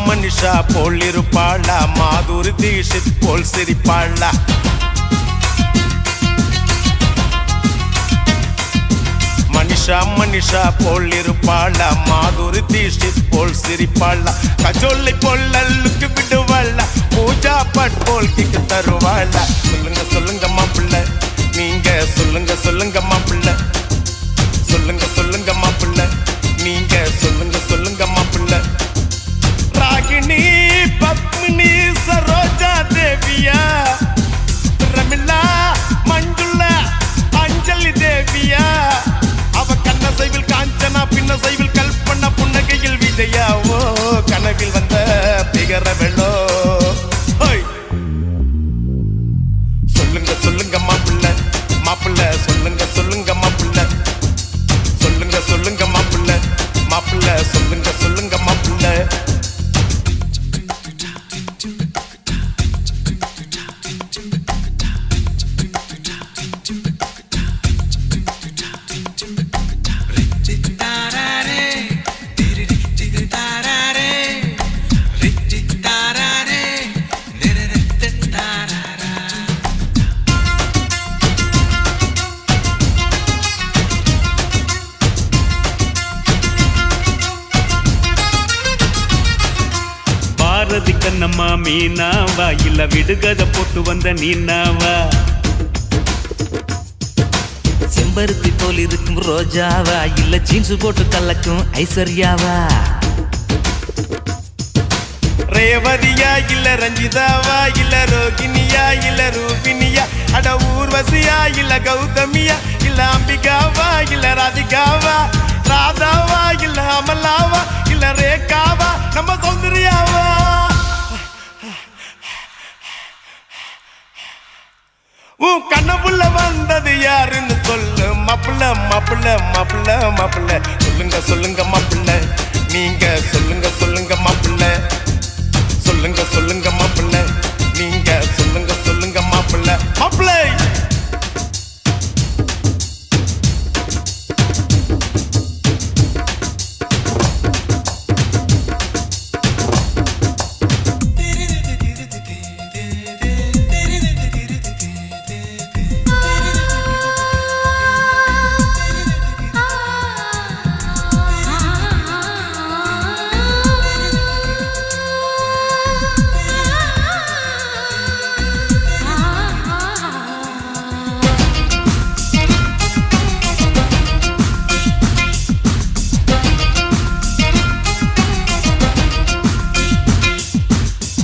மனிஷா போல் இருப்பாளா மாதுரி தீஷித் போல் சிரிப்பாளா மனிஷா போல் இருப்பாளா மாதுரி தீஷித் போல் சிரிப்பாளா கஜோலை போல் அல்லுக்கு விடுவாளா பூஜா பட் போல் கிக்கு தருவாளா சொல்லுங்க மாப்பிள்ளை நீங்க சொல்லுங்க மாப்பிள்ளை சொல்லுங்க மாப்பிள்ளை நீங்க சொல்லுங்க மாப்பிள்ளை ராகினி பத்மினி சரோஜா தேவியா ரமிளா மஞ்சுளா அஞ்சலி தேவியா அவ கண்ண சைவில் காஞ்சனா பின்ன சைவில் கல்பனா புன்னகையில் விஜயாவோ கனவில் வந்த பிகர வெள்ளோ சொல்லுங்க மாப்பிள்ளை சொல்லுங்க மாப்பிள்ளை சொல்லுங்க மாப்பிள்ளை சொல்லுங்க மாப்பிள்ளை மீனாவா இல்ல விடுகதை போட்டு வந்த நீனாவா? செம்பருத்தி போல் இருக்கும் ரோஜாவா இல்ல ஜீன்ஸ் போட்டு கலக்கும் ஐஸ்வர்யாவா? ரேவதியா இல்ல ரஞ்சிதாவா இல்ல ரோகிணியா இல்ல ரூபினியா அட ஊர்வசியா இல்ல கௌதமியா இல்ல அம்பிகாவா இல்ல ராதிகாவா ராதாவா இல்ல அமலாவா இல்ல ரேகாவா நம்ம சௌந்தர்யாவா? உன் கண்ணப்புள்ள வந்தது யாருன்னு சொல்லு மாப்பிள்ள மாப்பிள்ள மாப்பிள்ள மாப்பிள்ள சொல்லுங்க சொல்லுங்க மாப்பிள்ள நீங்க சொல்லுங்க சொல்லுங்க மாப்பிள்ள சொல்லுங்க சொல்லுங்க மாப்பிள்ள நீங்க சொல்லுங்க சொல்லுங்க மாப்பிள்ள மாப்பிள்ளை.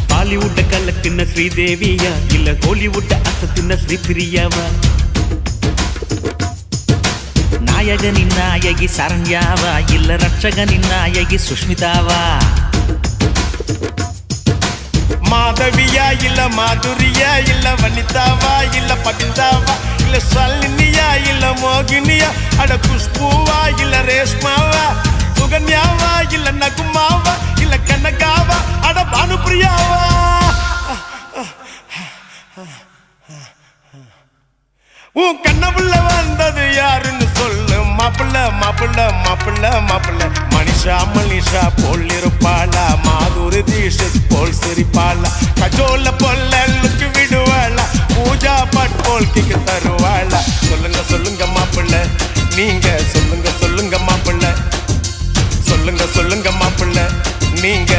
பாலிவுட்ட கலக்குன ஸ்ரீதேவியா இல்ல கோலிவுட்ட அசத்துன ஸ்ரீபிரியாவா? நாயகனின் நாயகி சரண்யாவா இல்ல ரட்சகனின் நாயகி சுஷ்மிதாவா? மாதவியா இல்ல மாதுரியா இல்ல வனிதாவா இல்ல பபிதாவா இல்ல ஷாலினியா இல்ல மோகினியா அட குஷ்பூவா இல்ல ரேஷ்மாவா சுகன்யாவா இல்ல நகுமாவா இல்ல கனகாவா அட பானுப்பிரியாவா? உன் கண்ணப்புள்ள வந்தது யாருன்னு சொல்லு மாப்பிள்ள மாப்பிள்ள மாப்பிள்ள மாப்பிள்ள மனிஷா மனிஷா போல் இருப்பாளா மாதுரி தீஷித் போல் சிரிப்பாளா கஜோல போல லுக்கு விடுவாளா பூஜா பட் போல் கிக்கு தருவாளா? சொல்லுங்க சொல்லுங்க மாப்பிள்ள நீங்க சொல்லுங்க சொல்லுங்க மாப்பிள்ள சொல்லுங்க சொல்லுங்க மாப்பிள்ள நீங்க